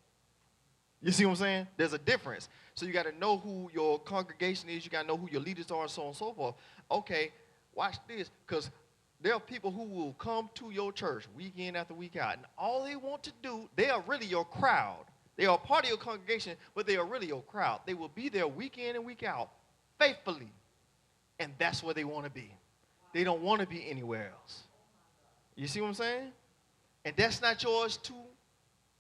You see what I'm saying? There's a difference. So you got to know who your congregation is. You got to know who your leaders are and so on and so forth. Okay, watch this, because there are people who will come to your church week in after week out, and all they want to do, they are really your crowd. They are part of your congregation, but they are really your crowd. They will be there week in and week out faithfully, and that's where they want to be. They don't want to be anywhere else. You see what I'm saying? And that's not yours too.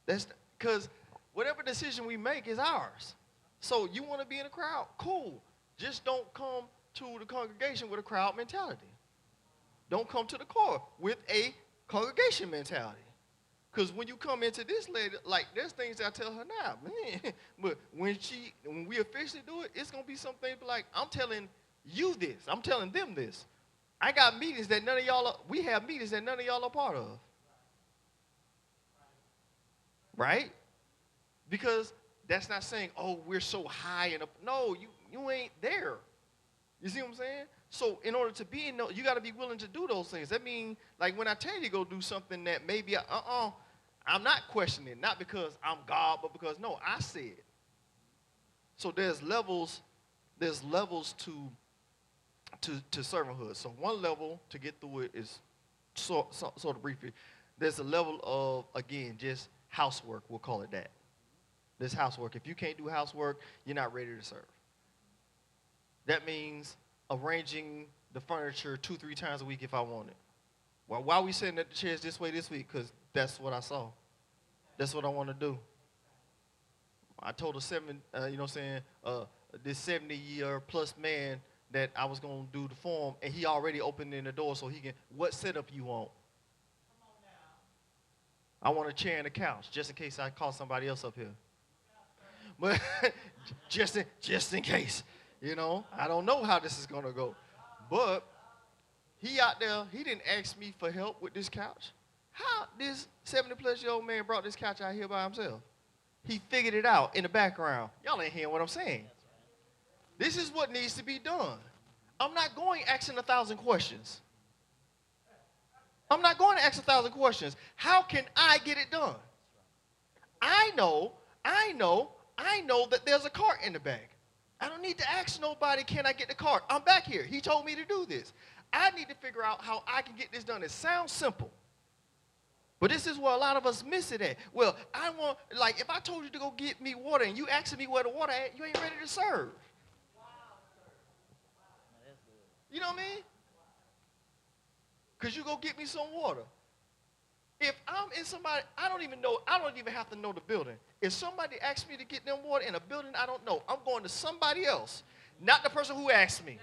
That's because whatever decision we make is ours. So you want to be in a crowd? Cool. Just don't come to the congregation with a crowd mentality. Don't come to the core with a congregation mentality. Because when you come into this lady, like there's things I tell her now, man. But when we officially do it, it's gonna be something like, I'm telling you this. I'm telling them this. I got meetings that none of y'all we have meetings that none of y'all are part of. Right? Because that's not saying, oh, we're so high and up. No, you ain't there. You see what I'm saying? So in order to be in, you got to be willing to do those things. That means, like when I tell you to go do something that maybe, I'm not questioning, not because I'm God, but because, no, I said. So there's levels to servanthood. So one level to get through it is sort of briefly. There's a level of, again, just housework. We'll call it that. This housework. If you can't do housework, you're not ready to serve. That means arranging the furniture 2-3 times a week if I want it. Well, why are we sitting at the chairs this way this week? Because that's what I saw. That's what I want to do. I told this 70-year-plus man that I was going to do the form, and he already opened in the door so he can, what setup you want? I want a chair and a couch, just in case I call somebody else up here. But just in case, I don't know how this is going to go. But he out there, he didn't ask me for help with this couch. How this 70-plus-year-old man brought this couch out here by himself? He figured it out in the background. Y'all ain't hearing what I'm saying. This is what needs to be done. I'm not going asking 1,000 questions. I'm not going to ask 1,000 questions. How can I get it done? I know that there's a cart in the back. I don't need to ask nobody, can I get the cart? I'm back here. He told me to do this. I need to figure out how I can get this done. It sounds simple. But this is where a lot of us miss it at. Well, if I told you to go get me water and you asking me where the water at, you ain't ready to serve. You know what I mean? Because you go get me some water. If I'm in somebody, I don't even have to know the building. If somebody asks me to get them water in a building I don't know, I'm going to somebody else, not the person who asked me.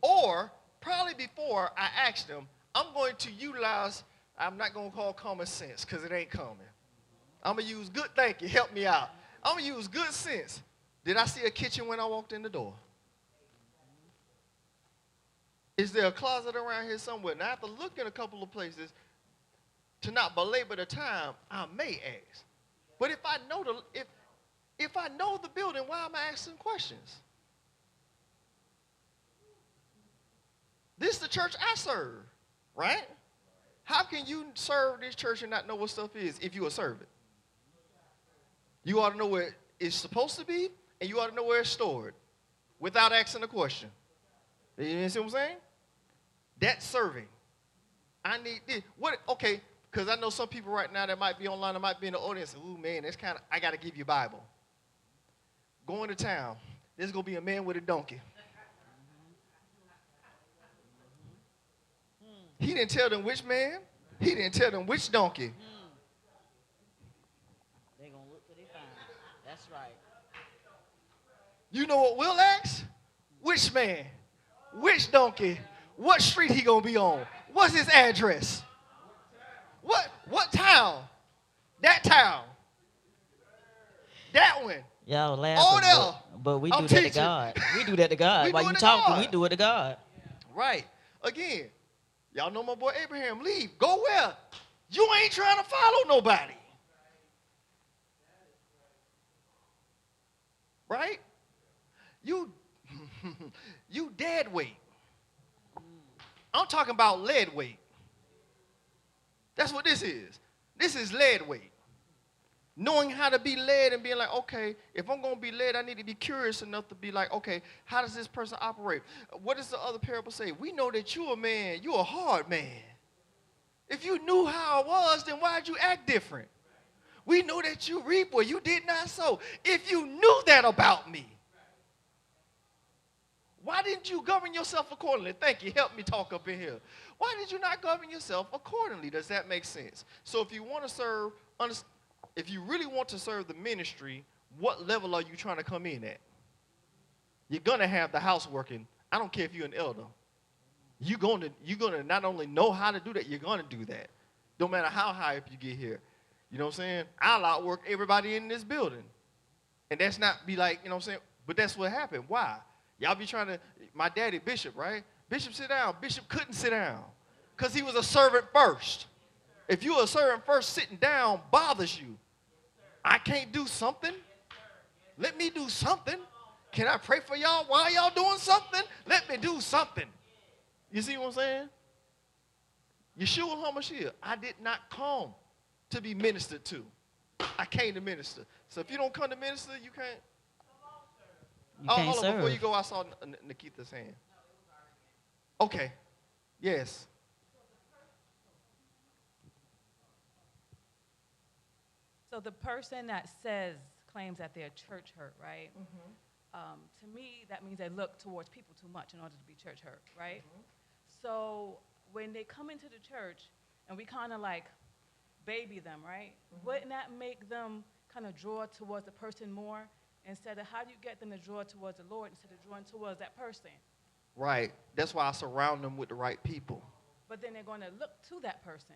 Or probably before I ask them, I'm going to utilize, I'm not going to call common sense because it ain't common. I'm going to use good thinking. Help me out. I'm going to use good sense. Did I see a kitchen when I walked in the door? Is there a closet around here somewhere? Now, I have to look in a couple of places to not belabor the time. I may ask. But if I know the building, why am I asking questions? This is the church I serve, right? How can you serve this church and not know what stuff is if you will serve it? You ought to know where it's supposed to be, and you ought to know where it's stored without asking a question. You see what I'm saying? That's serving. I need this. What? Okay, because I know some people right now that might be online, that might be in the audience. Ooh, man, that's kind of, I got to give you a Bible. Going to town. There's going to be a man with a donkey. He didn't tell them which man. He didn't tell them which donkey.
They're going to look till they find it. That's right.
You know what we'll ask? Which man? Which donkey? What street he going to be on? What's his address? What town? That town. That one.
Y'all laughing,
Oh, no.
but we
I'm
do that to
teaching.
God. We do that to God.
We
While
do it
you
to
talking,
God.
we do it to God.
Right. Again, y'all know my boy Abraham. Leave. Go where? You ain't trying to follow nobody. Right? You dead weight. I'm talking about lead weight. That's what this is. This is lead weight. Knowing how to be led and being like, okay, if I'm going to be led, I need to be curious enough to be like, okay, how does this person operate? What does the other parable say? We know that you're a man. You're a hard man. If you knew how I was, then why'd you act different? We know that you reap where you did not sow. If you knew that about me, why didn't you govern yourself accordingly? Thank you. Help me talk up in here. Why did you not govern yourself accordingly? Does that make sense? So if you want to serve, if you really want to serve the ministry, what level are you trying to come in at? You're going to have the house working. I don't care if you're an elder. You're going to not only know how to do that, you're going to do that. Don't matter how high up you get here. You know what I'm saying? I'll outwork everybody in this building. And that's not be like, you know what I'm saying? But that's what happened. Why? Y'all be trying to, my daddy, Bishop, right? Bishop, sit down. Bishop couldn't sit down because he was a servant first. If you're a servant first, sitting down bothers you. I can't do something. Let me do something. Can I pray for y'all while y'all doing something? Let me do something. You see what I'm saying? Yeshua HaMashiach, I did not come to be ministered to. I came to minister. So if you don't come to minister, you can't.
You can't
hold on.
serve.
Before you go, I saw Nikita's hand. Okay. Yes.
So the person that claims that they're church hurt, right? Mm-hmm. To me, that means they look towards people too much in order to be church hurt, right? Mm-hmm. So when they come into the church and we kind of like baby them, right? Mm-hmm. Wouldn't that make them kind of draw towards the person more instead of how do you get them to draw towards the Lord instead of drawing towards that person?
Right. That's why I surround them with the right people.
But then they're going to look to that person.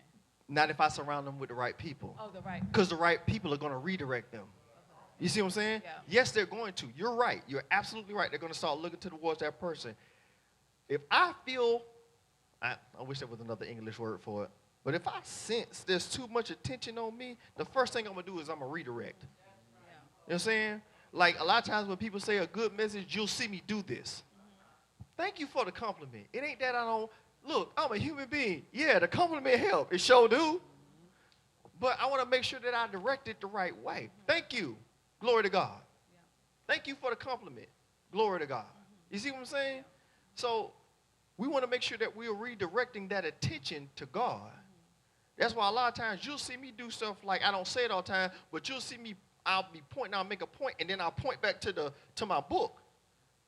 Not if I surround them with the right people.
Oh, the right.
Because the right people are going to redirect them. You see what I'm saying?
Yeah.
Yes, they're going to. You're right. You're absolutely right. They're going to start looking towards that person. If I feel, I wish there was another English word for it, but if I sense there's too much attention on me, the first thing I'm going to do is I'm going to redirect. Yeah. You know what I'm saying? Like a lot of times when people say a good message, you'll see me do this. Mm-hmm. Thank you for the compliment. It ain't that I don't. Look, I'm a human being. Yeah, the compliment help. It sure do. Mm-hmm. But I want to make sure that I direct it the right way. Mm-hmm. Thank you. Glory to God. Yeah. Thank you for the compliment. Glory to God. Mm-hmm. You see what I'm saying? So we want to make sure that we are redirecting that attention to God. Mm-hmm. That's why a lot of times you'll see me do stuff like, I don't say it all the time, but you'll see me, I'll be pointing, I'll make a point, and then I'll point back to my book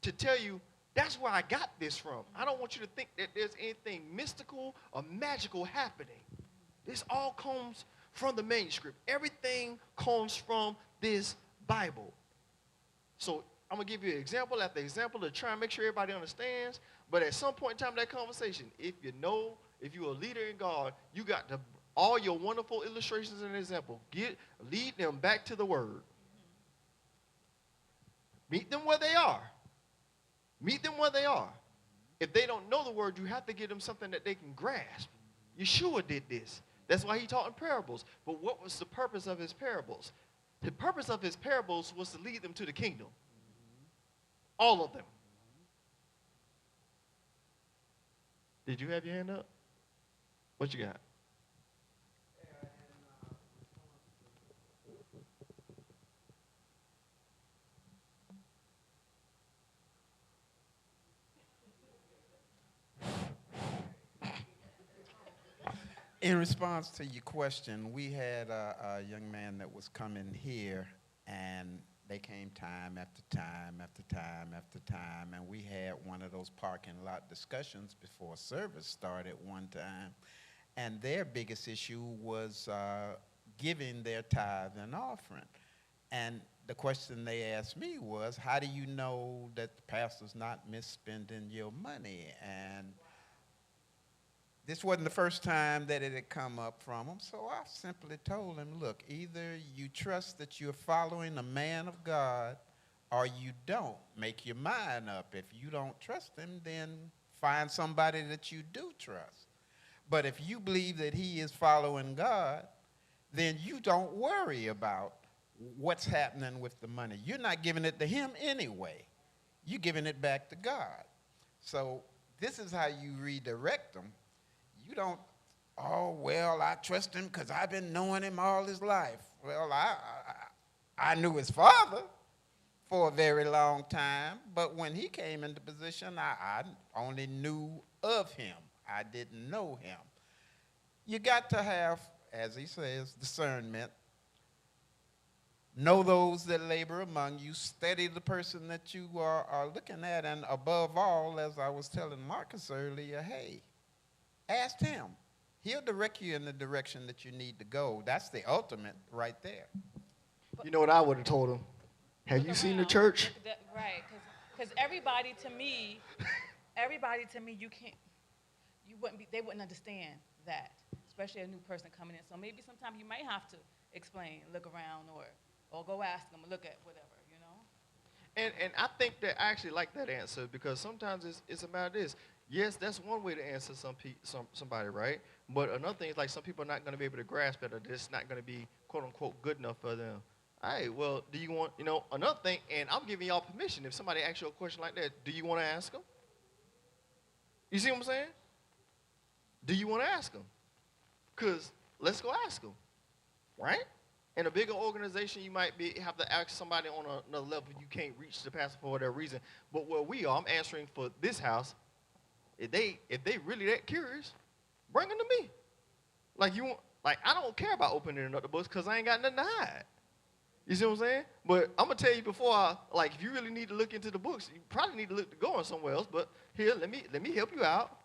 to tell you That's where I got this from. I don't want you to think that there's anything mystical or magical happening. This all comes from the manuscript. Everything comes from this Bible. So I'm going to give you example after example to try and make sure everybody understands. But at some point in time in that conversation, if you're a leader in God, you got to, all your wonderful illustrations and examples, lead them back to the Word. Meet them where they are. Meet them where they are. If they don't know the Word, you have to give them something that they can grasp. Yeshua did this. That's why he taught in parables. But what was the purpose of his parables? The purpose of his parables was to lead them to the kingdom. All of them. Did you have your hand up? What you got?
In response to your question, we had a young man that was coming here, and they came time after time after time after time, and we had one of those parking lot discussions before service started one time, and their biggest issue was giving their tithe and offering. And the question they asked me was, how do you know that the pastor's not misspending your money? And this wasn't the first time that it had come up from him, so I simply told him, look, either you trust that you're following a man of God or you don't. Make your mind up. If you don't trust him, then find somebody that you do trust. But if you believe that he is following God, then you don't worry about what's happening with the money. You're not giving it to him anyway. You're giving it back to God. So this is how you redirect them. You don't, oh, well, I trust him because I've been knowing him all his life. Well, I knew his father for a very long time, but when he came into position, I only knew of him. I didn't know him. You got to have, as he says, discernment. Know those that labor among you. Study the person that you are looking at. And above all, as I was telling Marcus earlier, hey, ask him. He'll direct you in the direction that you need to go. That's the ultimate right there.
You know what I would have told him? Have you seen the church?
Right, because everybody to me, they wouldn't understand that, especially a new person coming in. So maybe sometimes you might have to explain, look around, or go ask them, or look at whatever, you know?
And I think that I actually like that answer because sometimes it's a matter of this. Yes, that's one way to answer somebody, right? But another thing is like some people are not going to be able to grasp it, or it's not going to be quote unquote good enough for them. All right, well, do you want, another thing, and I'm giving y'all permission. If somebody asks you a question like that, do you want to ask them? You see what I'm saying? Do you want to ask them? Because let's go ask them, right? In a bigger organization, you might have to ask somebody on another level. You can't reach the pastor for whatever reason. But where we are, I'm answering for this house. If they really that curious, bring them to me. I don't care about opening up the books because I ain't got nothing to hide. You see what I'm saying? But I'm gonna tell you before, if you really need to look into the books, you probably need to look to going somewhere else. But here, let me help you out.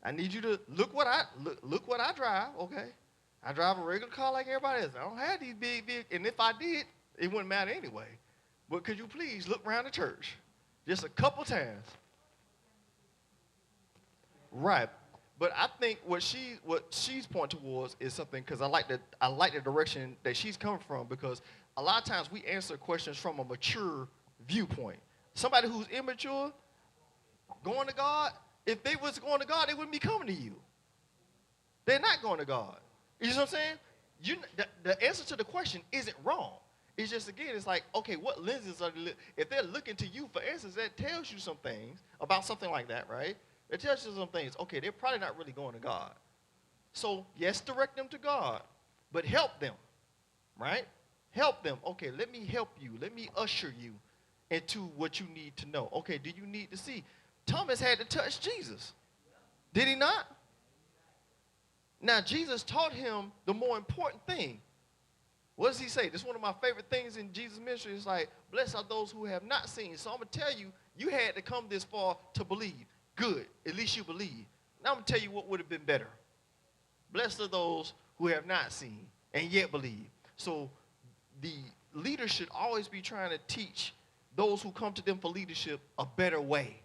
I need you to look what I drive. Okay, I drive a regular car like everybody else. I don't have these big, and if I did, it wouldn't matter anyway. But could you please look around the church, just a couple times? Right. But I think what she's pointing towards is something, because I like the direction that she's coming from, because a lot of times we answer questions from a mature viewpoint. Somebody who's immature, going to God, if they was going to God, they wouldn't be coming to you. They're not going to God. You know what I'm saying? The answer to the question isn't wrong. It's just, again, it's like, okay, what lenses are they if they're looking to you for answers, that tells you some things about something like that, right? It tells you some things. Okay, they're probably not really going to God. So, yes, direct them to God, but help them, right? Help them. Okay, let me help you. Let me usher you into what you need to know. Okay, do you need to see? Thomas had to touch Jesus. Did he not? Now, Jesus taught him the more important thing. What does he say? This is one of my favorite things in Jesus' ministry. It's like, blessed are those who have not seen. So I'm going to tell you, you had to come this far to believe. Good. At least you believe. Now I'm going to tell you what would have been better. Blessed are those who have not seen and yet believe. So the leader should always be trying to teach those who come to them for leadership a better way.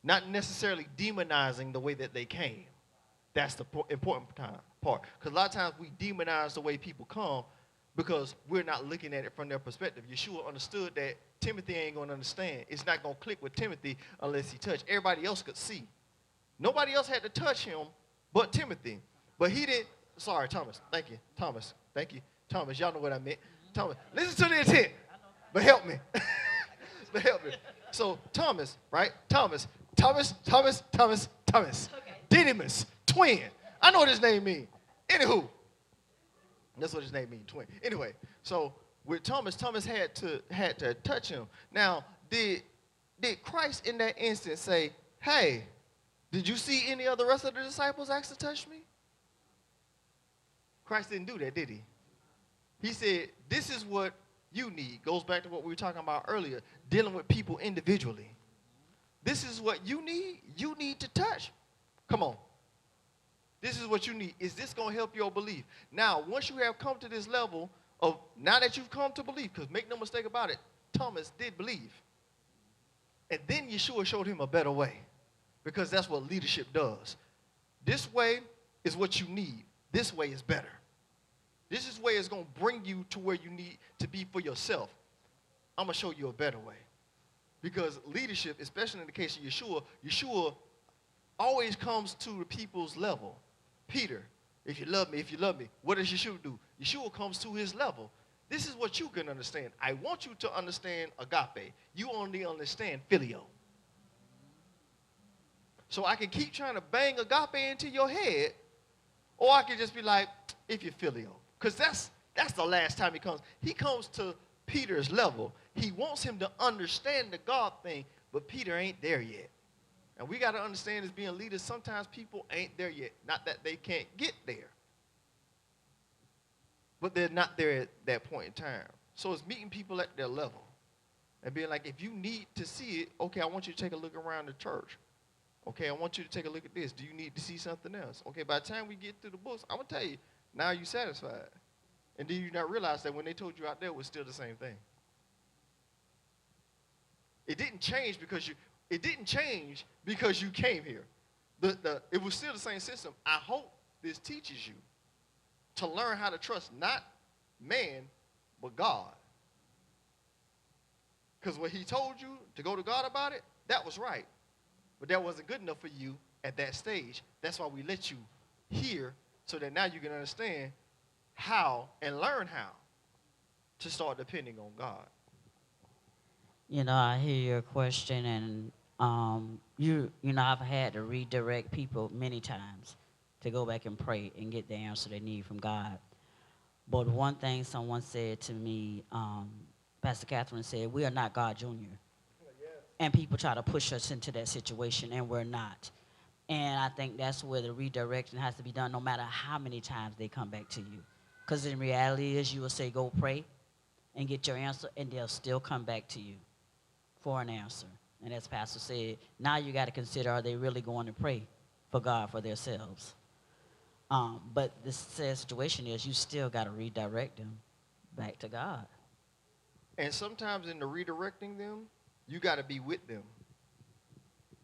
Not necessarily demonizing the way that they came. That's the important part. Because a lot of times we demonize the way people come because we're not looking at it from their perspective. Yeshua understood that Timothy ain't going to understand. It's not going to click with Timothy unless he touched. Everybody else could see. Nobody else had to touch him but Timothy. But he didn't. Sorry, Thomas. Thank you. Thomas. Thank you. Thomas, y'all know what I meant. Thomas, listen to the intent. But help me. But help me. So Thomas, right? Thomas. Okay. Didymus, twin. I know what his name means. Anywho. That's what his name means, twin. Anyway, so with Thomas had to touch him. Now, did Christ in that instance say, hey, did you see any of the rest of the disciples ask to touch me? Christ didn't do that, did he? He said, this is what you need. Goes back to what we were talking about earlier, dealing with people individually. This is what you need. You need to touch. Come on. This is what you need. Is this going to help your belief? Now, once you have come to this level of, now that you've come to believe, because make no mistake about it, Thomas did believe. And then Yeshua showed him a better way, because that's what leadership does. This way is what you need. This way is better. This is way is going to bring you to where you need to be for yourself. I'm going to show you a better way. Because leadership, especially in the case of Yeshua always comes to the people's level. Peter, if you love me, what does Yeshua do? Yeshua comes to his level. This is what you can understand. I want you to understand agape. You only understand filio. So I can keep trying to bang agape into your head, or I can just be like, if you're filio. Because that's the last time he comes. He comes to Peter's level. He wants him to understand the God thing, but Peter ain't there yet. And we got to understand as being leaders, sometimes people ain't there yet. Not that they can't get there, but they're not there at that point in time. So it's meeting people at their level and being like, if you need to see it, okay, I want you to take a look around the church. Okay, I want you to take a look at this. Do you need to see something else? Okay, by the time we get through the books, I'm going to tell you, now you're satisfied. And do you not realize that when they told you out there, it was still the same thing? It didn't change because you came here. It was still the same system. I hope this teaches you to learn how to trust not man, but God. Because what he told you to go to God about it, that was right. But that wasn't good enough for you at that stage. That's why we let you hear so that now you can understand how and learn how to start depending on God.
You know, I hear your question, and you know, I've had to redirect people many times to go back and pray and get the answer they need from God. But one thing someone said to me, Pastor Catherine said, we are not God Jr. And people try to push us into that situation, and we're not. And I think that's where the redirection has to be done, no matter how many times they come back to you. Because in reality is you will say, go pray and get your answer, and they'll still come back to you for an answer. And as Pastor said, now you got to consider, are they really going to pray for God for themselves? But the sad situation is you still got to redirect them back to God.
And sometimes in the redirecting them, you got to be with them.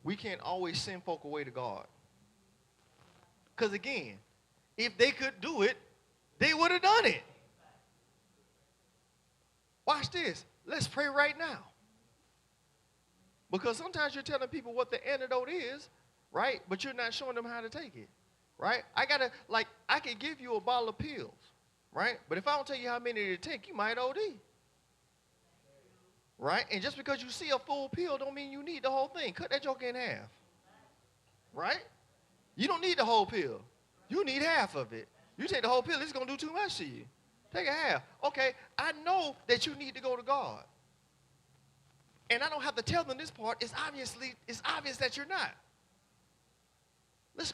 We can't always send folk away to God. Because again, if they could do it, they would have done it. Watch this. Let's pray right now. Because sometimes you're telling people what the antidote is, right? But you're not showing them how to take it, right? I can give you a bottle of pills, right? But if I don't tell you how many to take, you might OD. Right? And just because you see a full pill don't mean you need the whole thing. Cut that joke in half. Right? You don't need the whole pill. You need half of it. You take the whole pill, it's going to do too much to you. Take a half. Okay, I know that you need to go to God. And I don't have to tell them this part. It's obvious that you're not. Let's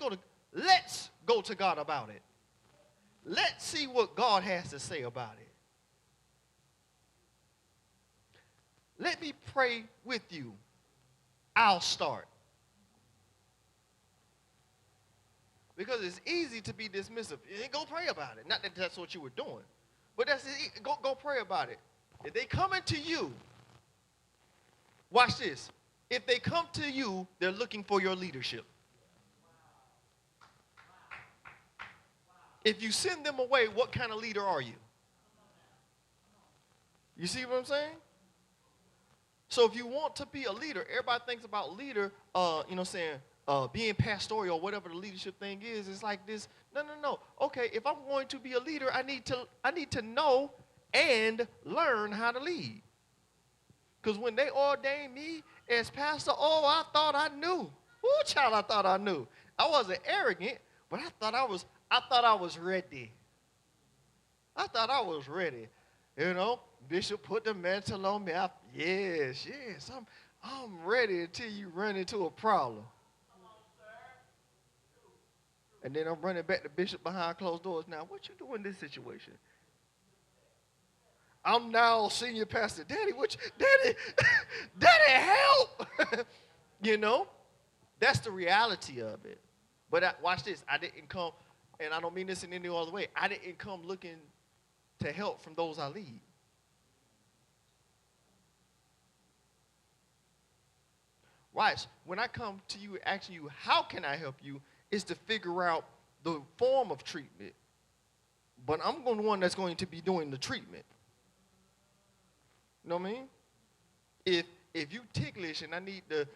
go to God about it. Let's see what God has to say about it. let me pray with you. I'll start. Because it's easy to be dismissive. Go pray about it. Not that that's what you were doing. But that's it. Go pray about it. If they come into you, watch this. If they come to you, they're looking for your leadership. If you send them away, what kind of leader are you? You see what I'm saying? So if you want to be a leader, everybody thinks about leader, being pastoral or whatever the leadership thing is. It's like this. No. Okay, if I'm going to be a leader, I need to know and learn how to lead. Because when they ordained me as pastor, I thought I knew. Ooh, child, I thought I knew. I wasn't arrogant, but I thought I was ready. I thought I was ready. You know, Bishop put the mantle on me. Yes, I'm ready until you run into a problem. And then I'm running back to Bishop behind closed doors. Now, what you doing in this situation? I'm now senior pastor. Daddy, Daddy, help! You know, that's the reality of it. But watch this. I didn't come, and I don't mean this in any other way. I didn't come looking to help from those I lead. Right. When I come to you asking you, how can I help you, is to figure out the form of treatment. But I'm the one that's going to be doing the treatment. You know what I mean? If you ticklish and I need to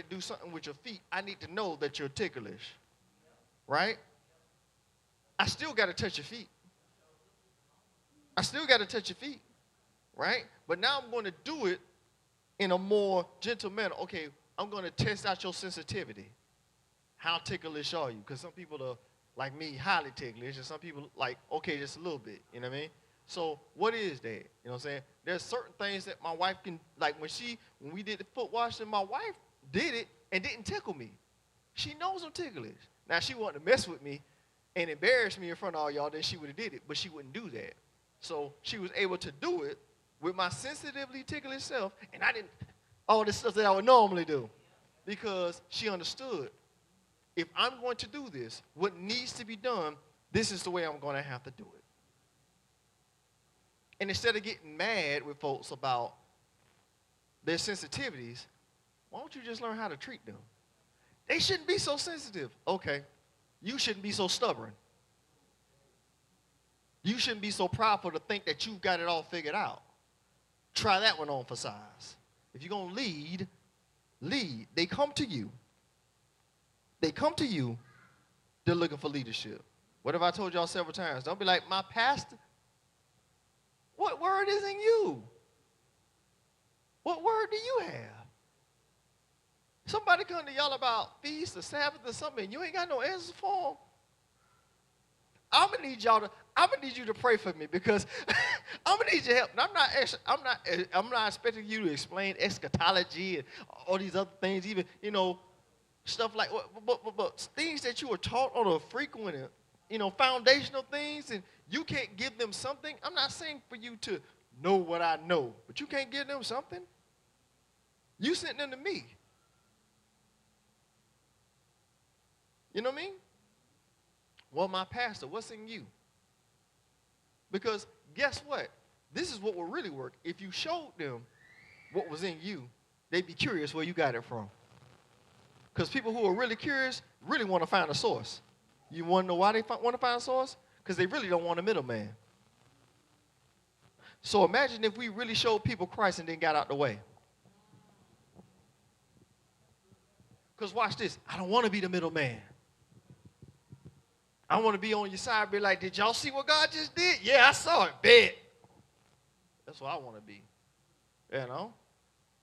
do something with your feet, I need to know that you're ticklish. Right? I still got to touch your feet. Right? But now I'm going to do it in a more gentle manner. Okay, I'm going to test out your sensitivity. How ticklish are you? Because some people are, like me, highly ticklish, and some people like, okay, just a little bit. You know what I mean? So what is that? You know what I'm saying? There's certain things that my wife can, like when we did the foot washing, my wife did it and didn't tickle me. She knows I'm ticklish. Now, she wanted to mess with me and embarrass me in front of all y'all, then she would have did it, but she wouldn't do that. So she was able to do it with my sensitively ticklish self, and I didn't, all this stuff that I would normally do, because she understood. If I'm going to do this, what needs to be done, this is the way I'm going to have to do it. And instead of getting mad with folks about their sensitivities, why don't you just learn how to treat them? They shouldn't be so sensitive. Okay, you shouldn't be so stubborn. You shouldn't be so prideful to think that you've got it all figured out. Try that one on for size. If you're going to lead. They come to you. They're looking for leadership. What have I told y'all several times? Don't be like, my pastor. What word is in you? What word do you have? Somebody come to y'all about feast or Sabbath or something, and you ain't got no answers for them. I'm gonna need you to pray for me, because I'm gonna need your help. And I'm not expecting you to explain eschatology and all these other things, even stuff like, but things that you were taught on a frequent, foundational things, and you can't give them something. I'm not saying for you to know what I know, but you can't give them something. You sent them to me. You know what I mean? Well, my pastor, what's in you? Because guess what? This is what will really work. If you showed them what was in you, they'd be curious where you got it from. Because people who are really curious really want to find a source. You want to know why they want to find a source? Because they really don't want a middleman. So imagine if we really showed people Christ and then got out the way. Because watch this. I don't want to be the middleman. I want to be on your side, be like, did y'all see what God just did? Yeah, I saw it. Bet. That's what I want to be.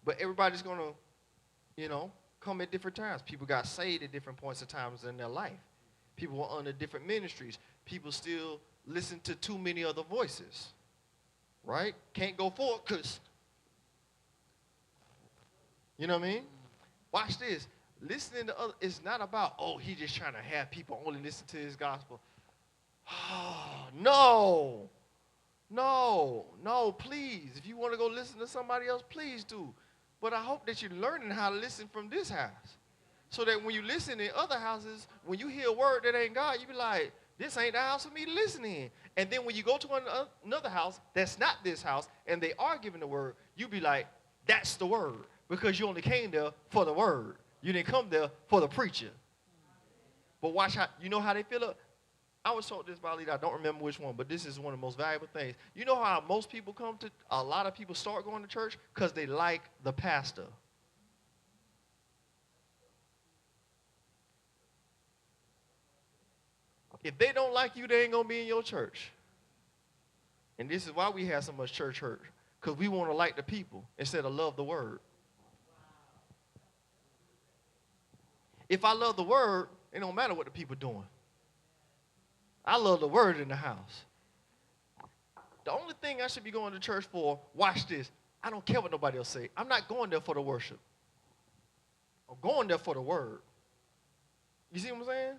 But everybody's going to, come at different times. People got saved at different points of times in their life. People were under different ministries. People still listen to too many other voices. Right? Can't go forward because, you know what I mean? Watch this. Listening to others is not about, he's just trying to have people only listen to his gospel. Oh, no. No, no, please. If you want to go listen to somebody else, please do. But I hope that you're learning how to listen from this house. So that when you listen in other houses, when you hear a word that ain't God, you be like, this ain't the house for me to listen in. And then when you go to another house that's not this house, and they are giving the word, you be like, that's the word. Because you only came there for the word. You didn't come there for the preacher. But watch how, you know how they feel up? I was told this by a leader, I don't remember which one, but this is one of the most valuable things. You know how most people come to, a lot of people start going to church? Because they like the pastor. If they don't like you, they ain't going to be in your church. And this is why we have so much church hurt. Because we want to like the people instead of love the word. If I love the word, it don't matter what the people doing. I love the word in the house. The only thing I should be going to church for, watch this, I don't care what nobody else say. I'm not going there for the worship. I'm going there for the word. You see what I'm saying?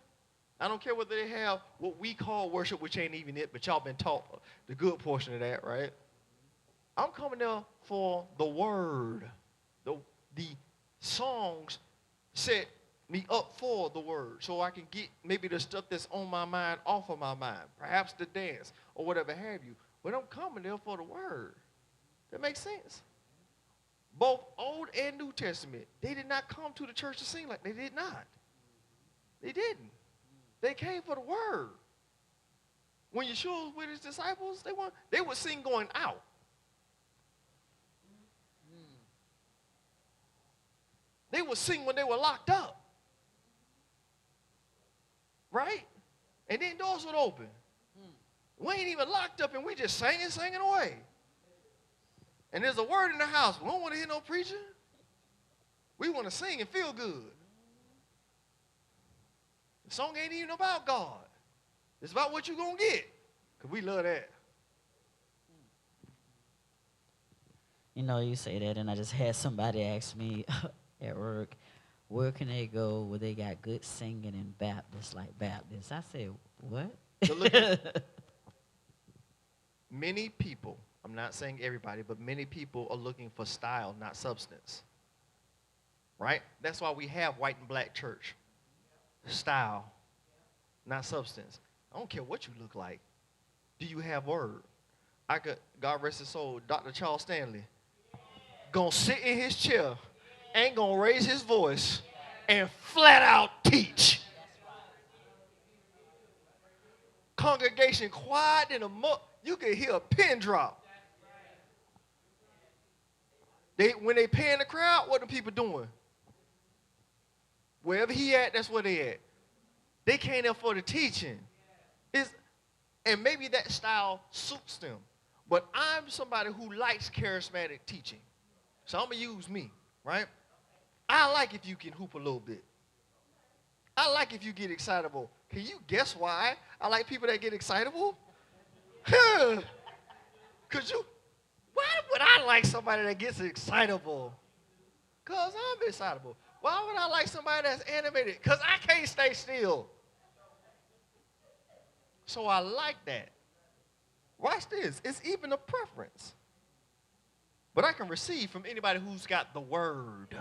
I don't care whether they have what we call worship, which ain't even it, but y'all been taught the good portion of that, right? I'm coming there for the word. The songs set me up for the word so I can get maybe the stuff that's on my mind off of my mind, perhaps the dance or whatever have you. But I'm coming there for the word. That makes sense. Both Old and New Testament, they did not come to the church to sing like they did not. They didn't. They came for the word. When Yeshua was with his disciples, they would sing going out. They would sing when they were locked up. Right? And then doors would open. We ain't even locked up and we just singing away. And there's a word in the house. We don't want to hear no preaching. We want to sing and feel good. The song ain't even about God. It's about what you're going to get. Because we love that.
You know, you say that, and I just had somebody ask me at work, where can they go where they got good singing and Baptists like Baptists? I said, what?
So look at many people, I'm not saying everybody, but many people are looking for style, not substance. Right? That's why we have white and black church. Style, not substance. I don't care what you look like. Do you have word? God rest his soul, Dr. Charles Stanley, gonna sit in his chair, ain't gonna raise his voice, and flat out teach. Congregation quiet in a you can hear a pin drop. When they paying the crowd, what the people doing? Wherever he at, that's where they at. They came there for the teaching. And maybe that style suits them. But I'm somebody who likes charismatic teaching. So I'm going to use me, right? I like if you can hoop a little bit. I like if you get excitable. Can you guess why I like people that get excitable? Why would I like somebody that gets excitable? Because I'm excitable. Why would I like somebody that's animated? Because I can't stay still. So I like that. Watch this. It's even a preference. But I can receive from anybody who's got the word.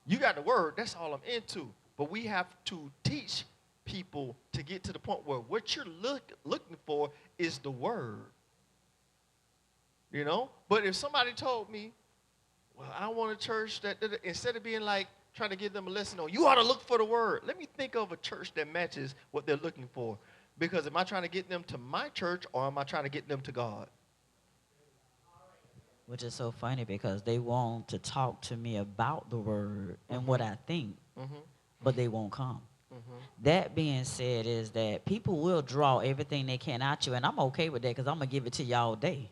You got the word. That's all I'm into. But we have to teach people to get to the point where what you're looking for is the word. You know? But if somebody told me, well, I want a church that instead of being like trying to give them a lesson on, you ought to look for the word. Let me think of a church that matches what they're looking for. Because am I trying to get them to my church or am I trying to get them to God?
Which is so funny because they want to talk to me about the word and what I think, but they won't come. That being said is that people will draw everything they can out you, and I'm okay with that because I'm going to give it to you all day.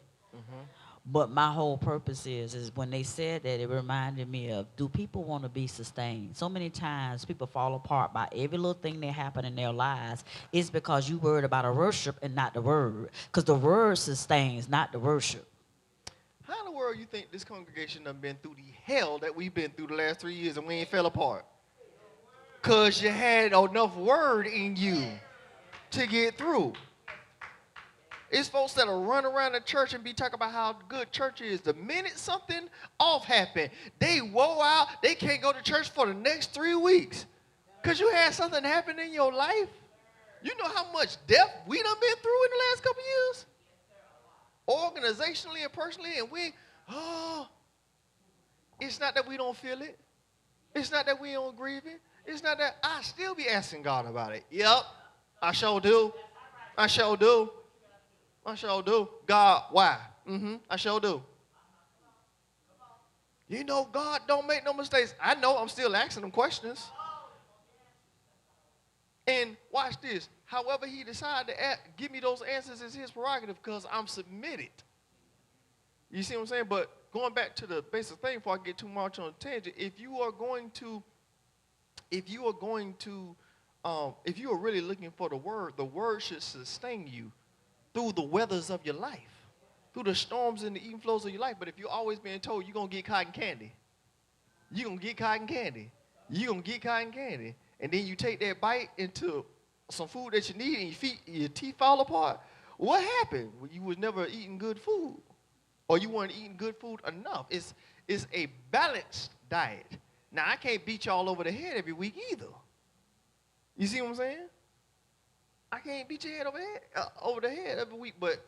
But my whole purpose is when they said that, it reminded me of, do people want to be sustained? So many times people fall apart by every little thing that happen in their lives. It's because you worried about a worship and not the word. Because the word sustains, not the worship.
How in the world you think this congregation done been through the hell that we've been through the last 3 years and we ain't fell apart? Because you had enough word in you to get through. It's folks that'll run around the church and be talking about how good church is. The minute something off happened, they woe out. They can't go to church for the next 3 weeks. Because you had something happen in your life. You know how much death we done been through in the last couple years? Organizationally and personally, and it's not that we don't feel it. It's not that we don't grieve it. It's not that I still be asking God about it. Yep, I sure do. I sure do. I sure do. God, why? I sure do. You know, God don't make no mistakes. I know, I'm still asking him questions. And watch this. However he decided to give me those answers is his prerogative because I'm submitted. You see what I'm saying? But going back to the basic thing before I get too much on a tangent, if you are really looking for the word should sustain you through the weathers of your life, through the storms and the even flows of your life. But if you're always being told you're going to get cotton candy, you're going to get cotton candy, you're going to get cotton candy, and then you take that bite into some food that you need and your teeth fall apart, what happened? Well, you was never eating good food, or you weren't eating good food enough. It's a balanced diet. Now, I can't beat you all over the head every week either. You see what I'm saying? I can't beat your head over the head every week, but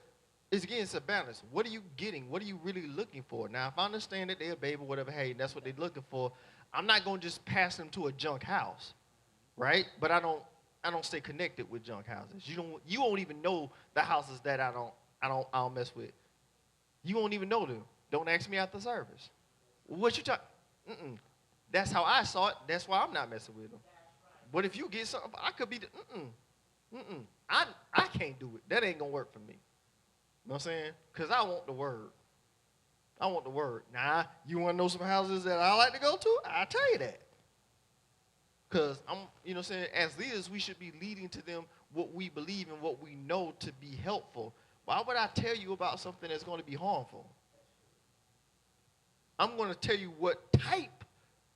it's a balance. What are you getting? What are you really looking for? Now, if I understand that they're a baby or whatever, hey, that's what they're looking for, I'm not going to just pass them to a junk house, right? But I don't stay connected with junk houses. You won't even know the houses that I don't mess with. You won't even know them. Don't ask me after service. What you talking? That's how I saw it. That's why I'm not messing with them. But if you get something, I could be I can't do it. That ain't gonna work for me. You know what I'm saying? Because I want the word. I want the word. Now, you want to know some houses that I like to go to? I'll tell you that. Because you know what I'm saying, as leaders, we should be leading to them what we believe and what we know to be helpful. Why would I tell you about something that's going to be harmful? I'm going to tell you what type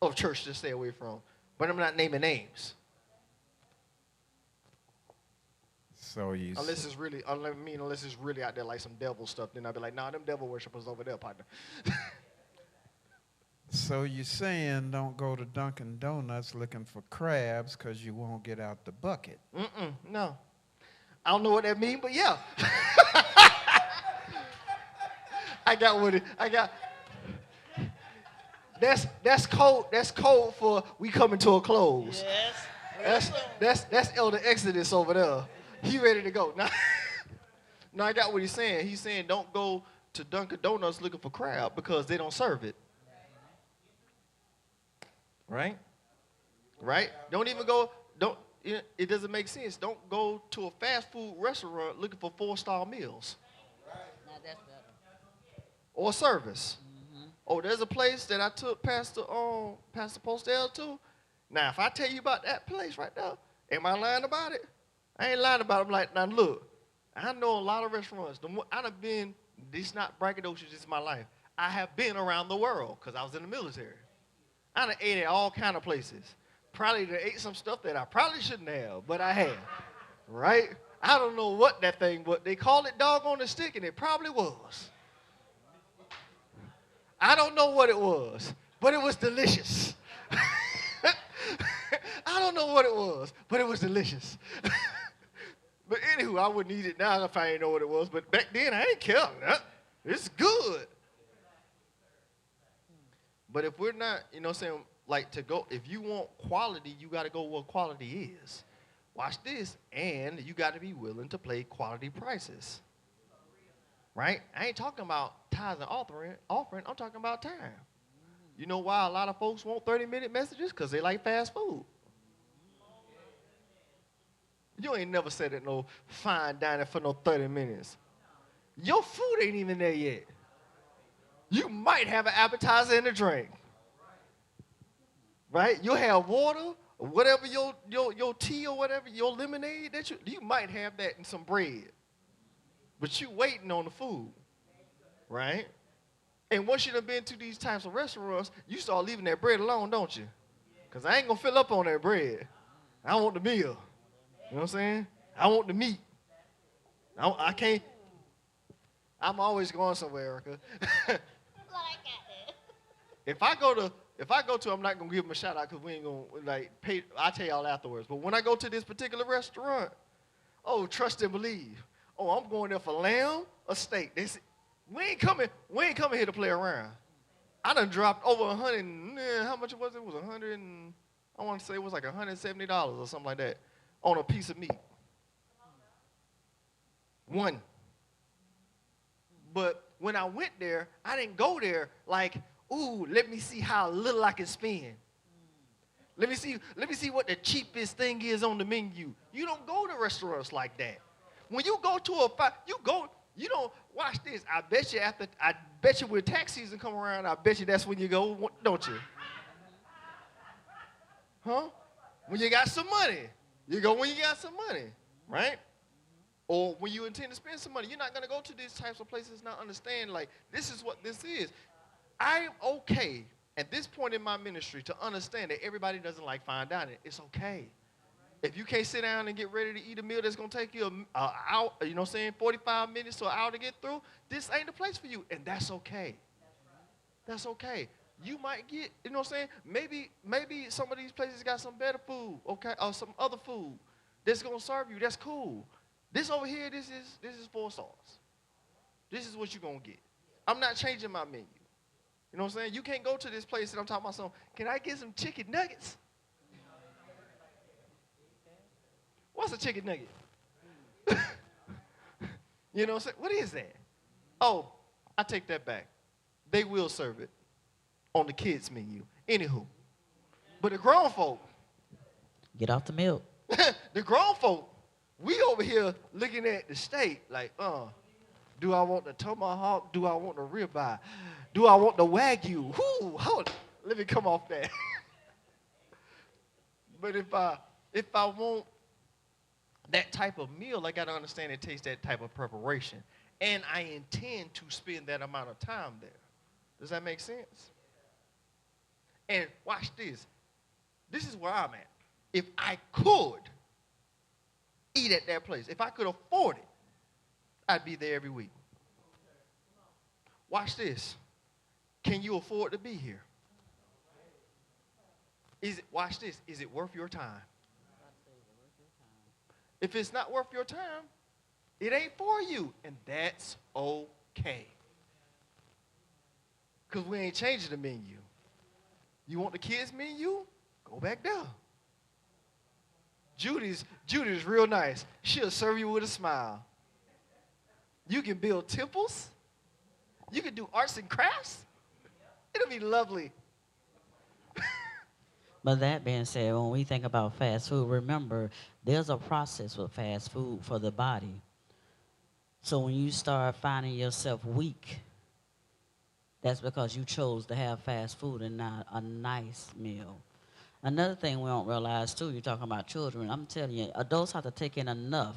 of church to stay away from, but I'm not naming names.
So
unless it's really out there like some devil stuff, then I'll be like, nah, them devil worshipers over there, partner.
So you're saying don't go to Dunkin' Donuts looking for crabs because you won't get out the bucket.
No. I don't know what that means, but yeah. I got that's code for we coming to a close.
Yes.
That's Elder Exodus over there. He ready to go. Now I got what he's saying. He's saying don't go to Dunkin' Donuts looking for crab because they don't serve it. Right? Don't even go, it doesn't make sense. Don't go to a fast food restaurant looking for 4-star meals.
Now that's better.
Or service. Oh, there's a place that I took Pastor Postel to. Now, if I tell you about that place right now, am I lying about it? I ain't lying about it. I'm like, now look, I know a lot of restaurants. I done been, this not braggadocious, this is my life. I have been around the world because I was in the military. I done ate at all kind of places. Probably done ate some stuff that I probably shouldn't have, but I have, right? I don't know what that thing was. They call it dog on the stick, and it probably was. I don't know what it was, but it was delicious. I don't know what it was, but it was delicious. But anywho, I wouldn't eat it now if I didn't know what it was, but back then I ain't care. It's good. But if we're not, you know what I'm saying, like to go, if you want quality, you got to go where quality is. Watch this. And you got to be willing to pay quality prices. Right? I ain't talking about tithes and offering. I'm talking about time. You know why a lot of folks want 30-minute messages? Because they like fast food. You ain't never said it no fine dining for no 30 minutes. Your food ain't even there yet. You might have an appetizer and a drink. Right? You'll have water, or whatever your tea or whatever, your lemonade, that you might have that and some bread. But you waiting on the food. Right? And once you done been to these types of restaurants, you start leaving that bread alone, don't you? Because I ain't going to fill up on that bread. I want the meal. You know what I'm saying? I want the meat. I can't. I'm always going somewhere, Erica.
Like that.
If I go to, I'm not gonna give them a shout out because we ain't gonna like pay. I'll tell y'all afterwards. But when I go to this particular restaurant, oh, trust and believe. Oh, I'm going there for lamb or steak. They say, we ain't coming here to play around. I done dropped over 100. How much was it? It was 100 and I want to say it was like $170 or something like that on a piece of meat. One. But when I went there, I didn't go there like, ooh, let me see how little I can spend. Let me see what the cheapest thing is on the menu. You don't go to restaurants like that. When you go to you don't watch this. I bet you when tax season come around, I bet you that's when you go, don't you? Huh? When you got some money. You go when you got some money, right? Or when you intend to spend some money. You're not going to go to these types of places not understand, like, this is what this is. I'm okay at this point in my ministry to understand that everybody doesn't like fine dining. It's okay. If you can't sit down and get ready to eat a meal that's going to take you an hour, 45 minutes to an hour to get through, this ain't the place for you, and that's okay. That's okay. You might get, maybe some of these places got some better food, okay, or some other food that's going to serve you. That's cool. This over here, this is 4 stars. This is what you're going to get. I'm not changing my menu. You know what I'm saying? You can't go to this place and I'm talking about something. Can I get some chicken nuggets? What's a chicken nugget? You know what I'm saying? What is that? Oh, I take that back. They will serve it on the kids' menu. Anywho. But the grown folk.
Get off the milk.
The grown folk, we over here looking at the steak like, do I want the tomahawk? Do I want the ribeye? Do I want the wagyu? Hold on. Let me come off that. But if I want that type of meal, I got to understand it takes that type of preparation. And I intend to spend that amount of time there. Does that make sense? And watch this. This is where I'm at. If I could eat at that place, if I could afford it, I'd be there every week. Watch this. Can you afford to be here? Watch this. Is it worth your time? If it's not worth your time, it ain't for you. And that's okay. Because we ain't changing the menu. You want the kids' menu? Go back there. Judy's real nice. She'll serve you with a smile. You can build temples. You can do arts and crafts. It'll be lovely.
But that being said, when we think about fast food, remember, there's a process with fast food for the body. So when you start finding yourself weak, that's because you chose to have fast food and not a nice meal. Another thing we don't realize, too, you're talking about children. I'm telling you, adults have to take in enough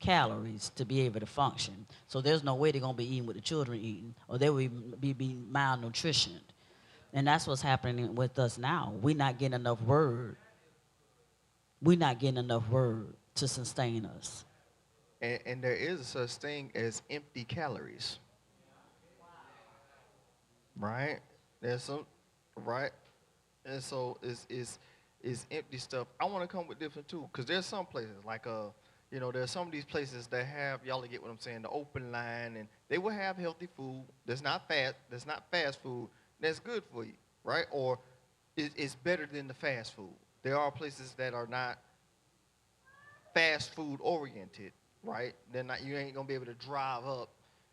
calories to be able to function. So there's no way they're going to be eating what the children eating, or they will be malnutrition. And that's what's happening with us now. We're not getting enough word. We're not getting enough word to sustain us.
And there is such thing as empty calories. Right? There's some, right? And so it's empty stuff. I want to come with different too, because there's some places like there's some of these places that have, y'all get what I'm saying, the open line, and they will have healthy food that's not fast food, that's good for you, right? Or it's better than the fast food. There are places that are not fast food oriented, right? You ain't gonna be able to drive up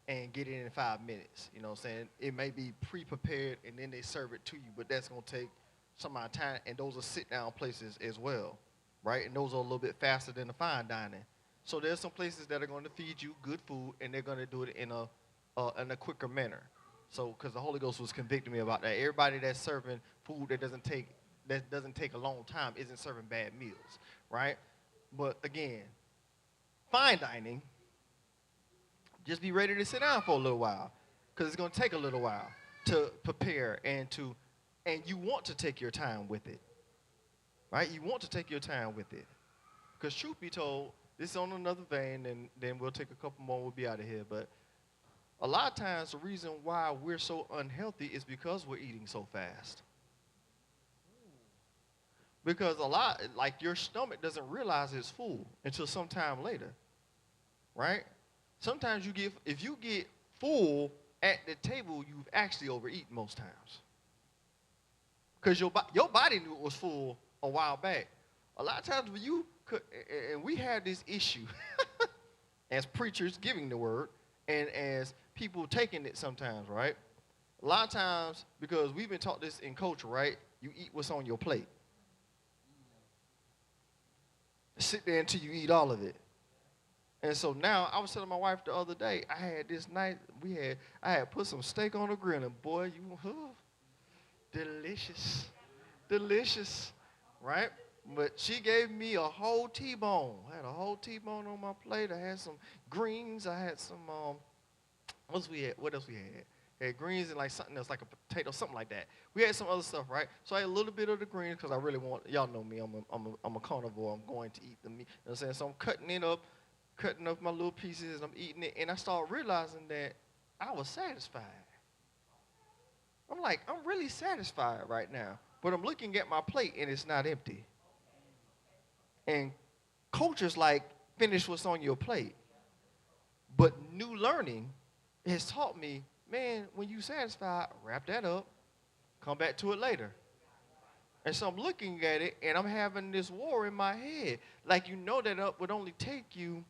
and get it in 5 minutes. You know what I'm saying? It may be pre-prepared and then they serve it to you, but that's gonna take some amount of time, and those are sit-down places as well, right? And those are a little bit faster than the fine dining. So there's some places that are going to feed you good food, and they're going to do it in a quicker manner. So, because the Holy Ghost was convicting me about that. Everybody that's serving food that doesn't take a long time isn't serving bad meals, right? But again, fine dining, just be ready to sit down for a little while, because it's going to take a little while to prepare and you want to take your time with it, right? You want to take your time with it, because truth be told, this is on another vein, and then we'll take a couple more. We'll be out of here, but A lot of times the reason why we're so unhealthy is because we're eating so fast. Because a lot, like your stomach doesn't realize it's full until sometime later, right? Sometimes if you get full at the table, you've actually overeaten most times. Because your body knew it was full a while back. A lot of times when you could, and we had this issue as preachers giving the word and as people taking it sometimes, right? A lot of times, because we've been taught this in culture, right? You eat what's on your plate. Sit there until you eat all of it. And so now, I was telling my wife the other day, I had this night, I had put some steak on the grill, and boy, delicious, delicious, right? But she gave me a whole T-bone. I had a whole T-bone on my plate. I had some greens. I had some, what else we had? Had greens and like something else, like a potato, something like that. We had some other stuff, right? So I had a little bit of the greens because I really want, y'all know me, I'm a carnivore. I'm going to eat the meat. You know what I'm saying? So I'm cutting up my little pieces, and I'm eating it. And I started realizing that I was satisfied. I'm like, I'm really satisfied right now. But I'm looking at my plate, and it's not empty. And culture's like, finish what's on your plate. But new learning has taught me, man, when you satisfied, wrap that up, come back to it later. And so I'm looking at it, and I'm having this war in my head. Like, you know that up would only take you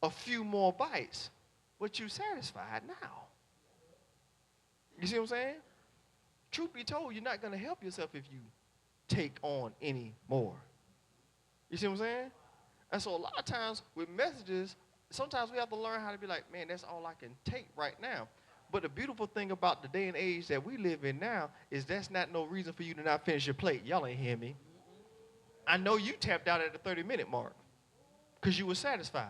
a few more bites, but you satisfied now. You see what I'm saying? Truth be told, you're not going to help yourself if you take on any more. You see what I'm saying? And so a lot of times with messages, sometimes we have to learn how to be like, man, that's all I can take right now. But the beautiful thing about the day and age that we live in now is that's not no reason for you to not finish your plate. Y'all ain't hear me. I know you tapped out at the 30-minute mark because you were satisfied,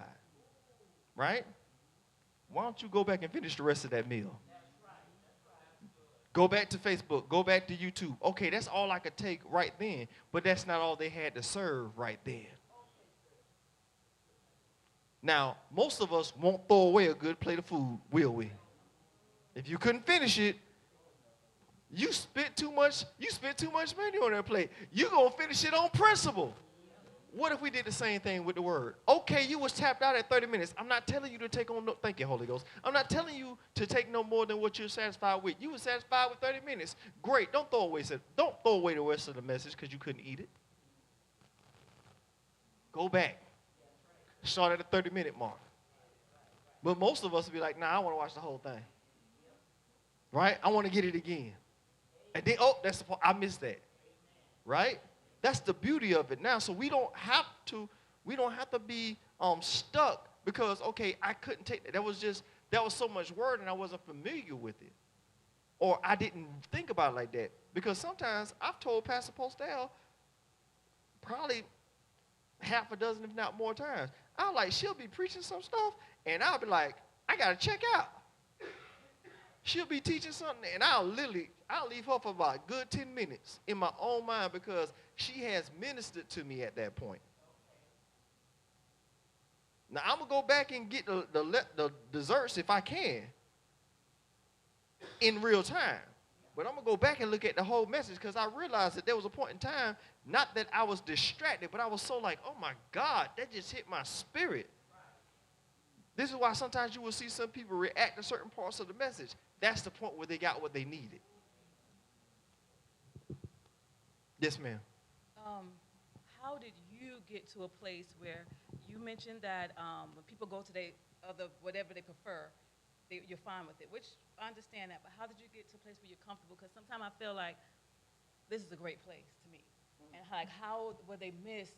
right? Why don't you go back and finish the rest of that meal? Go back to Facebook. Go back to YouTube. Okay, that's all I could take right then, but that's not all they had to serve right then. Now, most of us won't throw away a good plate of food, will we? If you couldn't finish it, you spent too much money on that plate. You're going to finish it on principle. What if we did the same thing with the word? Okay, you was tapped out at 30 minutes. I'm not telling you to take on thank you, Holy Ghost. I'm not telling you to take no more than what you're satisfied with. You were satisfied with 30 minutes. Great. Don't throw away the rest of the message because you couldn't eat it. Go back. Start at the 30-minute mark. But most of us will be like, nah, I want to watch the whole thing. Right? I want to get it again. And then, that's the part. I missed that. Right? That's the beauty of it now. So we don't have to be stuck because, okay, I couldn't take that. That was so much word and I wasn't familiar with it. Or I didn't think about it like that. Because sometimes I've told Pastor Postel probably half a dozen, if not more times. I'm like, she'll be preaching some stuff, and I'll be like, I got to check out. She'll be teaching something, and I'll leave her for about a good 10 minutes in my own mind because she has ministered to me at that point. Now, I'm going to go back and get the desserts if I can in real time. But I'm going to go back and look at the whole message because I realized that there was a point in time, not that I was distracted, but I was so like, oh, my God, that just hit my spirit. This is why sometimes you will see some people react to certain parts of the message. That's the point where they got what they needed. Yes, ma'am.
How did you get to a place where you mentioned that when people go to whatever they prefer, you're fine with it, which I understand that, but how did you get to a place where you're comfortable? Because sometimes I feel like this is a great place to me. And like, how would they miss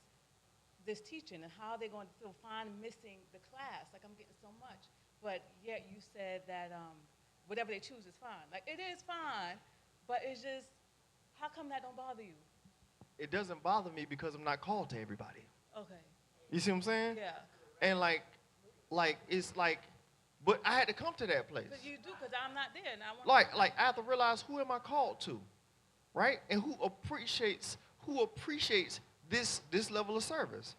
this teaching, and how are they going to feel fine missing the class? Like, I'm getting so much. But yet you said that whatever they choose is fine. Like, it is fine, but it's just, how come that don't bother you?
It doesn't bother me because I'm not called to everybody.
Okay.
You see what I'm saying?
Yeah.
And it's like, but I had to come to that place.
Because you do, because I'm not there. And
I have to realize who am I called to, right? And who appreciates this level of service.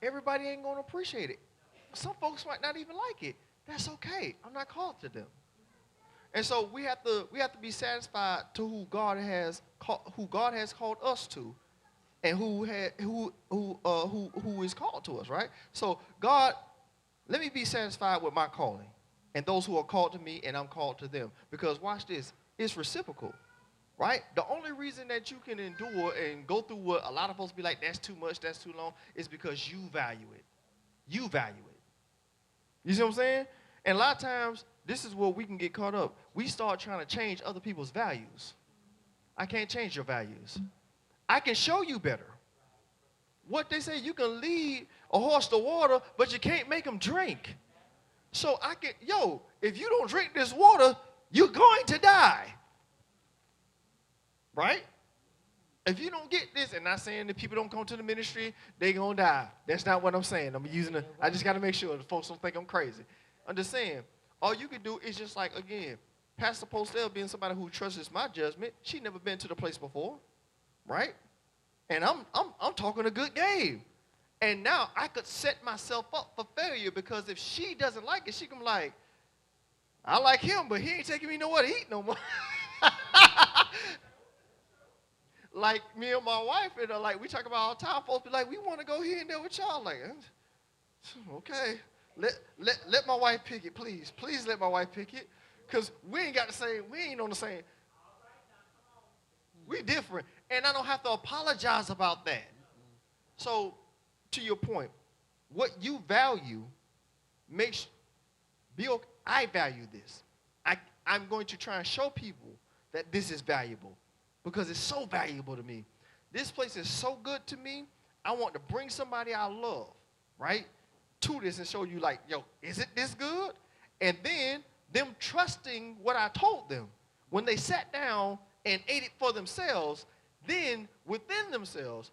Everybody ain't going to appreciate it. Some folks might not even like it. That's okay. I'm not called to them. And so we have to be satisfied to who God has called us to, and who is called to us, right? So God, let me be satisfied with my calling, and those who are called to me, and I'm called to them. Because watch this, it's reciprocal, right? The only reason that you can endure and go through what a lot of us be like, that's too much, that's too long, is because you value it. You value it. You see what I'm saying? And a lot of times, this is where we can get caught up. We start trying to change other people's values. I can't change your values. I can show you better. What they say, you can lead a horse to water, but you can't make him drink. So if you don't drink this water, you're going to die. Right? If you don't get this, and not saying that people don't come to the ministry, they're going to die. That's not what I'm saying. I just got to make sure the folks don't think I'm crazy. I'm just saying, all you can do is just like, again, Pastor Postel being somebody who trusts my judgment, she never been to the place before, right? And I'm talking a good game. And now I could set myself up for failure, because if she doesn't like it, she can be like, I like him, but he ain't taking me nowhere to eat no more. Like me and my wife, like we talk about all the time, folks be like, we want to go here and there with y'all. Like, okay, let my wife pick it, please. Please let my wife pick it, because we ain't on the same. We different, and I don't have to apologize about that. So, to your point, what you value I value this. I'm going to try and show people that this is valuable, because it's so valuable to me. This place is so good to me. I want to bring somebody I love, right, to this and show you, like, yo, is it this good? And then them trusting what I told them. When they sat down and ate it for themselves, then within themselves,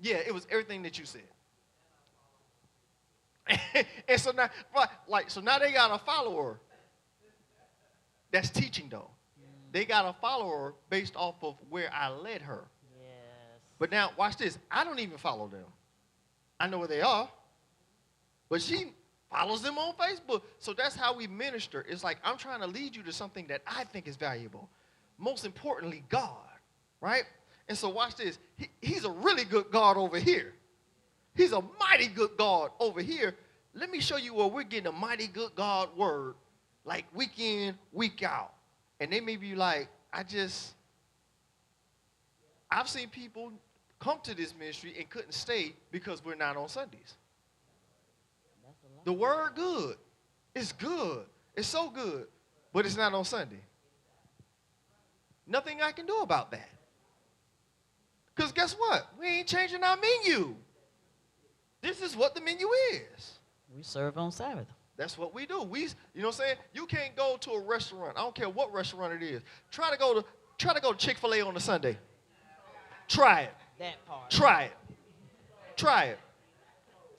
yeah, it was everything that you said. And so now they got a follower that's teaching, though. They got a follower based off of where I led her.
Yes.
But now, watch this. I don't even follow them. I know where they are. But she follows them on Facebook. So that's how we minister. It's like, I'm trying to lead you to something that I think is valuable. Most importantly, God, right? And so watch this. He's a really good God over here. He's a mighty good God over here. Let me show you where we're getting a mighty good God word, like week in, week out. And they may be like, I've seen people come to this ministry and couldn't stay because we're not on Sundays. The word good. It's good. It's so good. But it's not on Sunday. Nothing I can do about that. Because guess what? We ain't changing our menu. This is what the menu is.
We serve on Sabbath.
That's what we do. You know what I'm saying? You can't go to a restaurant. I don't care what restaurant it is. Try to go to Chick-fil-A on a Sunday. Try it.
That part.
Try it. Try it.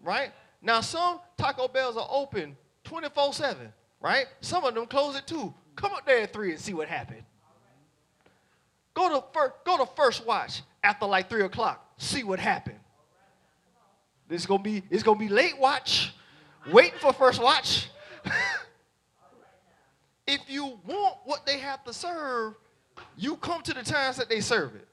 Right? Now, some Taco Bells are open 24/7, right? Some of them close at 2. Come up there at 3 and see what happened. Go to First Watch after like 3 o'clock. See what happened. It's gonna be late watch, waiting for First Watch. If you want what they have to serve, you come to the times that they serve it.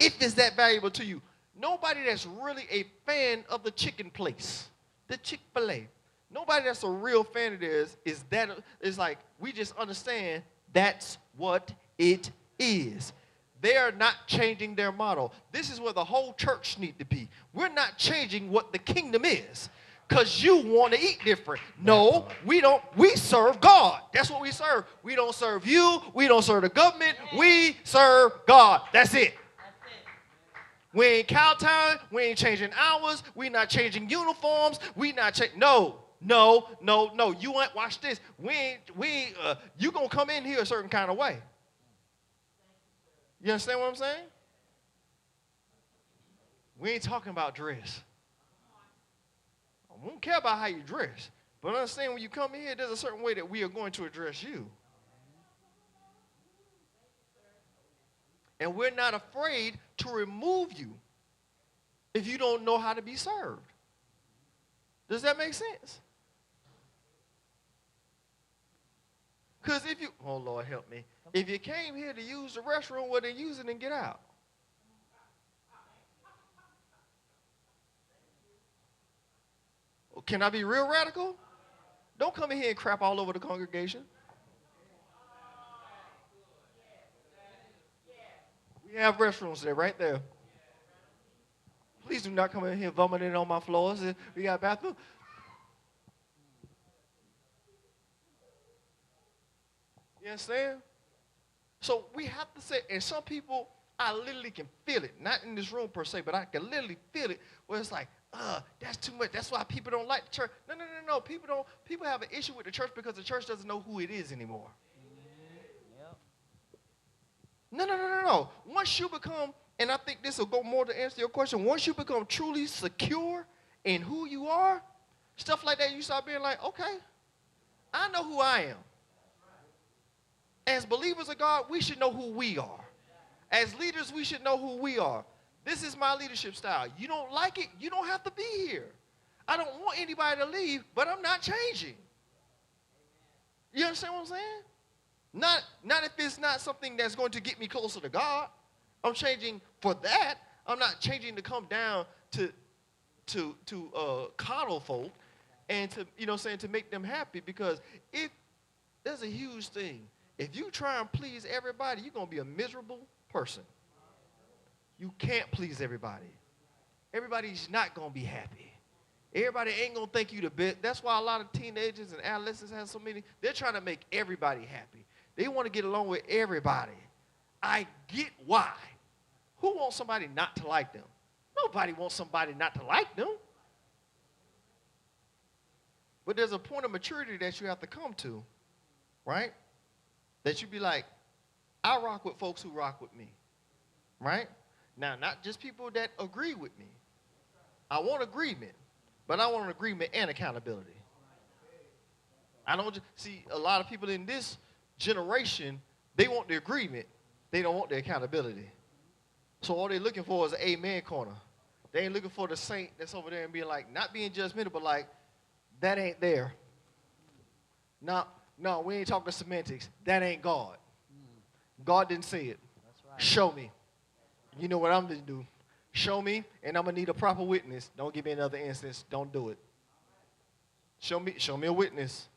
If it's that valuable to you. Nobody that's really a fan of the chicken place, the Chick-fil-A, nobody that's a real fan of this is like, we just understand that's what it is. They are not changing their model. This is where the whole church need to be. We're not changing what the kingdom is because you want to eat different. No, we don't. We serve God. That's what we serve. We don't serve you. We don't serve the government. We serve God. That's it. We ain't Cowtown. We ain't changing hours. We not changing uniforms. We not changing. No. You ain't, watch this. You gonna come in here a certain kind of way. You understand what I'm saying? We ain't talking about dress. I don't care about how you dress. But understand when you come in here, there's a certain way that we are going to address you. And we're not afraid to remove you if you don't know how to be served. Does that make sense? Because if you, oh Lord help me, if you came here to use the restroom, well then use it and get out. Can I be real radical? Don't come in here and crap all over the congregation. We have restrooms there, right there. Please do not come in here vomiting on my floors. We got a bathroom. You understand? So we have to say, and some people, I literally can feel it. Not in this room per se, but I can literally feel it where it's like, that's too much. That's why people don't like the church. No. People have an issue with the church because the church doesn't know who it is anymore. Yep. No. Once you become, and I think this will go more to answer your question, once you become truly secure in who you are, stuff like that, you start being like, okay, I know who I am. As believers of God, we should know who we are. As leaders, we should know who we are. This is my leadership style. You don't like it, you don't have to be here. I don't want anybody to leave, but I'm not changing. You understand what I'm saying? Not if it's not something that's going to get me closer to God. I'm changing for that. I'm not changing to come down to coddle folk and to make them happy, because if there's a huge thing. If you try and please everybody, you're going to be a miserable person. You can't please everybody. Everybody's not going to be happy. Everybody ain't going to think you the best. That's why a lot of teenagers and adolescents have so many. They're trying to make everybody happy. They want to get along with everybody. I get why. Who wants somebody not to like them? Nobody wants somebody not to like them. But there's a point of maturity that you have to come to, right? That you be like, I rock with folks who rock with me, right? Now, not just people that agree with me. I want agreement, but I want an agreement and accountability. I don't see a lot of people in this generation, they want the agreement, they don't want the accountability. So all they're looking for is an amen corner. They ain't looking for the saint that's over there and being like, not being judgmental, but like, that ain't there. No, we ain't talking semantics. That ain't God. God didn't say it. That's right. Show me. You know what I'm going to do. Show me, and I'm going to need a proper witness. Don't give me another instance. Don't do it. Show me a witness.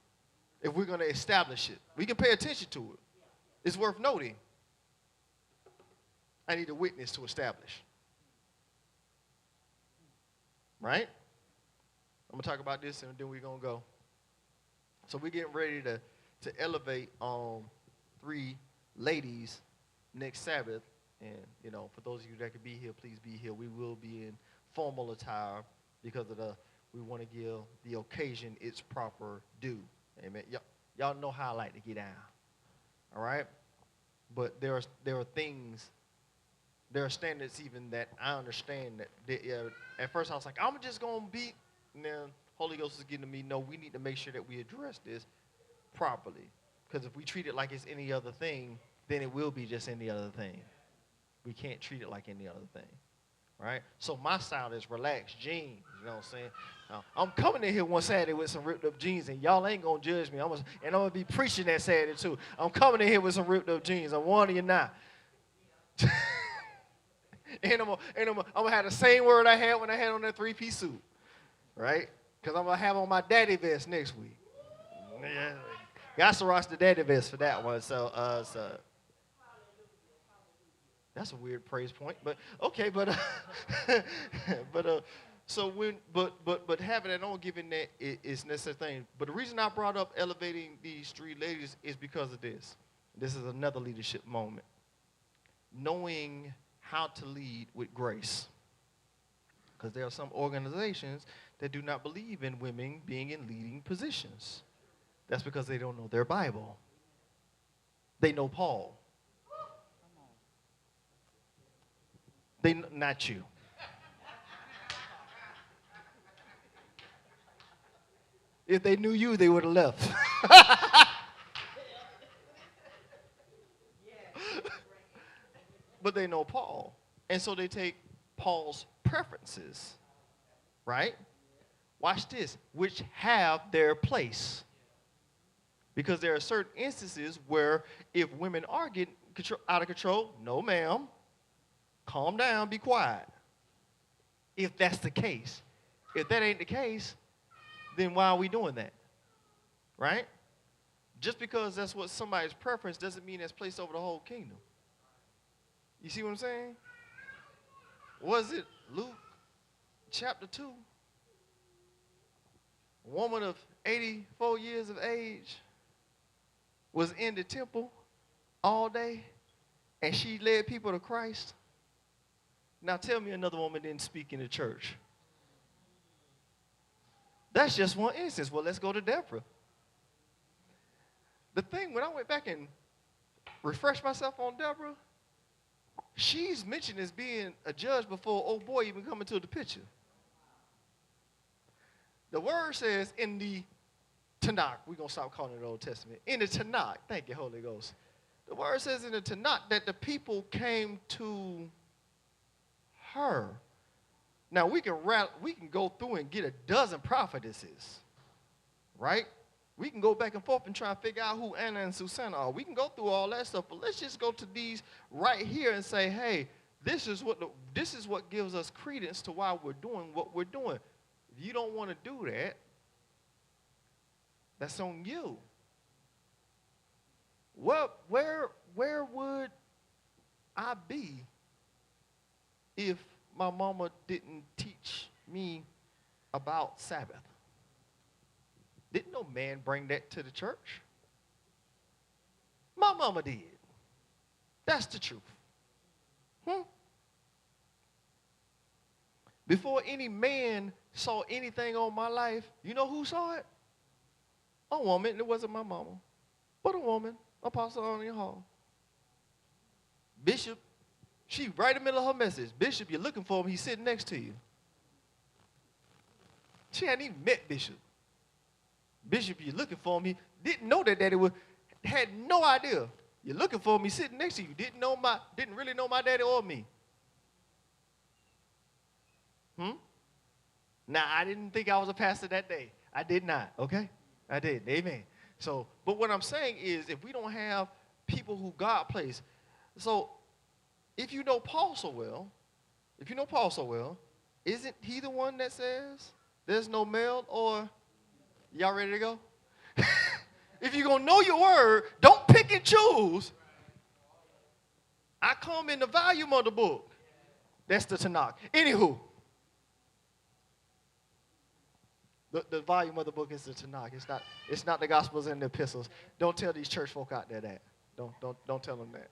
If we're going to establish it, we can pay attention to it. It's worth noting. I need a witness to establish. Right? I'm going to talk about this, and then we're going to go. So we're getting ready to elevate 3 ladies next Sabbath. And, for those of you that could be here, please be here. We will be in formal attire because we want to give the occasion its proper due. Amen. Y'all know how I like to get down. All right? But there are things, there are standards even that I understand that at first I was like, I'm just going to be, and then Holy Ghost is getting to me, no, we need to make sure that we address this properly. Because if we treat it like it's any other thing, then it will be just any other thing. We can't treat it like any other thing, right? So my style is relaxed jeans, you know what I'm saying? I'm coming in here one Saturday with some ripped up jeans, and y'all ain't going to judge me. I'm going to be preaching that Saturday, too. I'm coming in here with some ripped up jeans. I'm warning you now. and I'm going to have the same word I had when I had on that 3-piece suit, right? Because I'm going to have on my daddy vest next week. Yeah. Got to rock the daddy vest for that one. So that's a weird praise point, but okay. But but having it on, giving that is necessary thing. But the reason I brought up elevating these 3 ladies is because of this. This is another leadership moment. Knowing how to lead with grace. Because there are some organizations that do not believe in women being in leading positions. That's because they don't know their Bible. They know Paul. Not you. If they knew you, they would have left. But they know Paul. And so they take Paul's preferences, right? Watch this, which have their place. Because there are certain instances where if women are getting out of control, no ma'am, calm down, be quiet. If that's the case. If that ain't the case, then why are we doing that? Right? Just because that's what somebody's preference doesn't mean that's placed over the whole kingdom. You see what I'm saying? Was it Luke chapter 2? A woman of 84 years of age was in the temple all day, and she led people to Christ. Now tell me another woman didn't speak in the church. That's just one instance. Well, let's go to Deborah. The thing, when I went back and refreshed myself on Deborah, she's mentioned as being a judge before old boy even coming to the picture. The word says in the Tanakh, we're going to stop calling it the Old Testament. In the Tanakh, thank you, Holy Ghost. The word says in the Tanakh that the people came to her. Now, we can go through and get a dozen prophetesses, right? We can go back and forth and try and figure out who Anna and Susanna are. We can go through all that stuff, but let's just go to these right here and say, hey, this is what gives us credence to why we're doing what we're doing. If you don't want to do that, that's on you. Well, where would I be if my mama didn't teach me about Sabbath? Didn't no man bring that to the church? My mama did. That's the truth. Before any man saw anything on my life, you know who saw it? A woman. It wasn't my mama, but a woman, Apostle Arnie Hall. Bishop, she right in the middle of her message. Bishop, you're looking for him. He's sitting next to you. She hadn't even met Bishop. Bishop, you're looking for him. He didn't know that daddy was, had no idea. You're looking for him. He's sitting next to you. Didn't really know my daddy or me. Now, I didn't think I was a pastor that day. I did not, okay? I did, amen. So, but what I'm saying is if we don't have people who God placed, so if you know Paul so well, isn't he the one that says there's no male or, y'all ready to go? If you're going to know your word, don't pick and choose. I come in the volume of the book. That's the Tanakh. Anywho. The volume of the book is the Tanakh. It's not the Gospels and the Epistles. Don't tell these church folk out there that. Don't tell them that.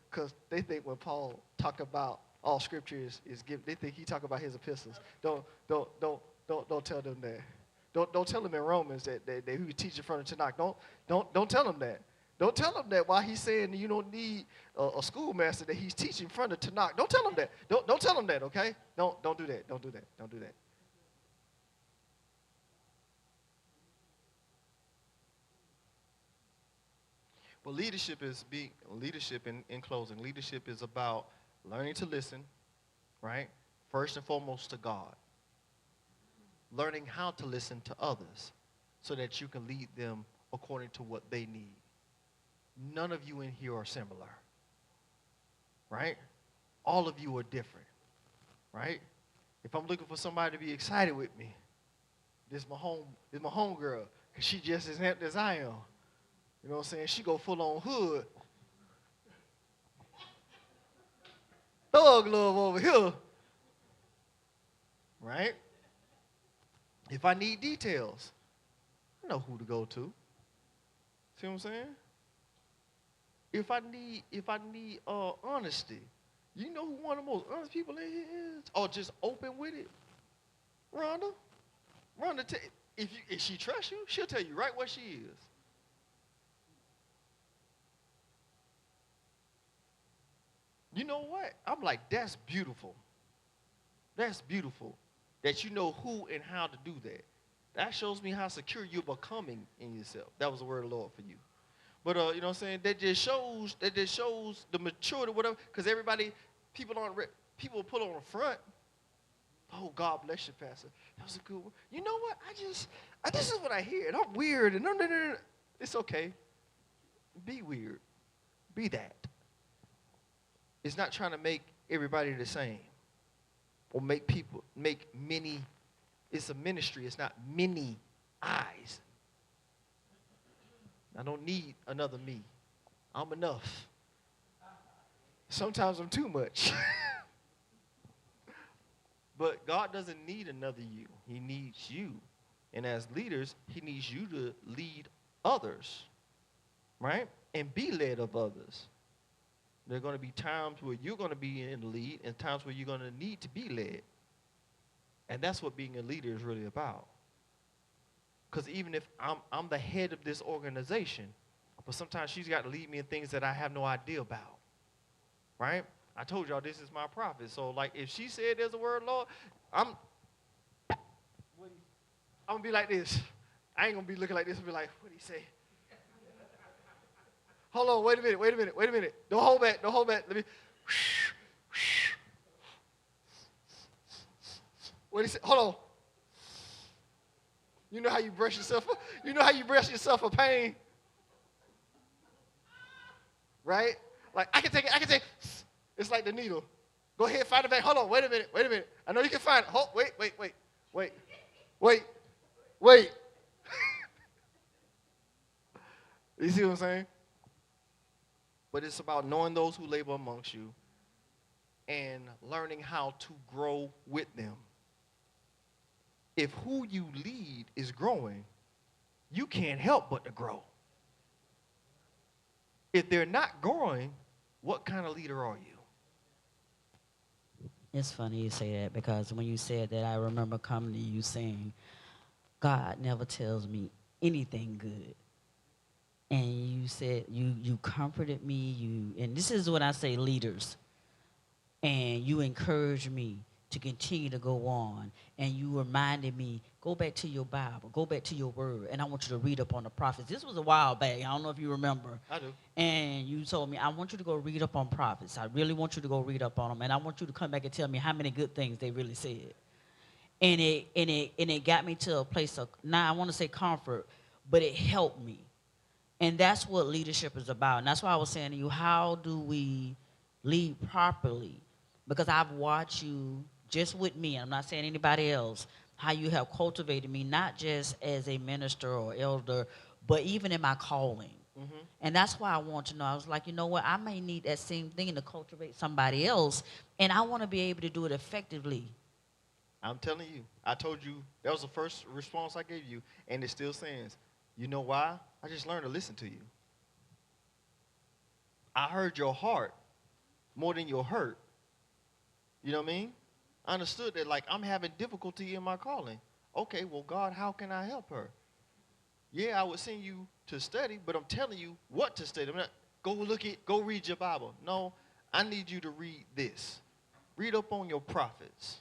Because they think when Paul talk about all Scripture is given, they think he talk about his epistles. Don't tell them that. Don't tell them in Romans that he was teaching from the Tanakh. Don't tell them that. Don't tell them that while he's saying you don't need a schoolmaster that he's teaching from the Tanakh. Don't tell them that. Don't tell them that. Okay? Don't do that. Don't do that. Don't do that. Well, leadership in closing. Leadership is about learning to listen, right? First and foremost to God. Learning how to listen to others so that you can lead them according to what they need. None of you in here are similar, right? All of you are different, right? If I'm looking for somebody to be excited with me, this is my home girl, because she just as amped as I am. You know what I'm saying? She go full on hood. Thug love over here. Right? If I need details, I know who to go to. See what I'm saying? If I need honesty, you know who one of the most honest people in here is? Or just open with it? Rhonda. If she trusts you, she'll tell you right where she is. You know what? I'm like, that's beautiful. That's beautiful. That you know who and how to do that. That shows me how secure you're becoming in yourself. That was the word of the Lord for you. But you know what I'm saying? That just shows the maturity, whatever. Because people put on the front. Oh, God bless you, Pastor. That was a good one. You know what? This is what I hear, and I'm weird, and It's okay. Be weird. Be that. It's not trying to make everybody the same or make many. It's a ministry. It's not many eyes. I don't need another me. I'm enough. Sometimes I'm too much. But God doesn't need another you. He needs you. And as leaders, he needs you to lead others, right? And be led of others. There are going to be times where you're going to be in the lead and times where you're going to need to be led. And that's what being a leader is really about. Because even if I'm the head of this organization, but sometimes she's got to lead me in things that I have no idea about, right? I told y'all this is my prophet. So, like, if she said there's a word, Lord, I'm going to be like this. I ain't going to be looking like this and be like, what did he say? Hold on, wait a minute. Don't hold back. Let me. What did he say? Hold on. You know how you brush yourself? You know how you brush yourself for pain? Right? Like, I can take it. It's like the needle. Go ahead, find it back. Hold on, wait a minute. I know you can find it. Hold, wait. You see what I'm saying? But it's about knowing those who labor amongst you and learning how to grow with them. If who you lead is growing, you can't help but to grow. If they're not growing, what kind of leader are you?
It's funny you say that because when you said that, I remember coming to you saying, God never tells me anything good. And you said, you comforted me, and this is what I say, leaders. And you encouraged me to continue to go on. And you reminded me, go back to your Bible, go back to your word, and I want you to read up on the prophets. This was a while back. I don't know if you remember.
I do.
And you told me, I want you to go read up on prophets. I really want you to go read up on them. And I want you to come back and tell me how many good things they really said. And it got me to a place of, now I want to say comfort, but it helped me. And that's what leadership is about. And that's why I was saying to you, how do we lead properly? Because I've watched you just with me, I'm not saying anybody else, how you have cultivated me, not just as a minister or elder, but even in my calling. Mm-hmm. And that's why I want to know. I was like, you know what? I may need that same thing to cultivate somebody else, and I want to be able to do it effectively.
I'm telling you, I told you, that was the first response I gave you, and it still stands. You know why? I just learned to listen to you. I heard your heart more than your hurt. You know what I mean? I understood that, like, I'm having difficulty in my calling. Okay, well, God, how can I help her? Yeah, I would send you to study, but I'm telling you what to study. I'm not, go read your Bible. No, I need you to read this. Read up on your prophets.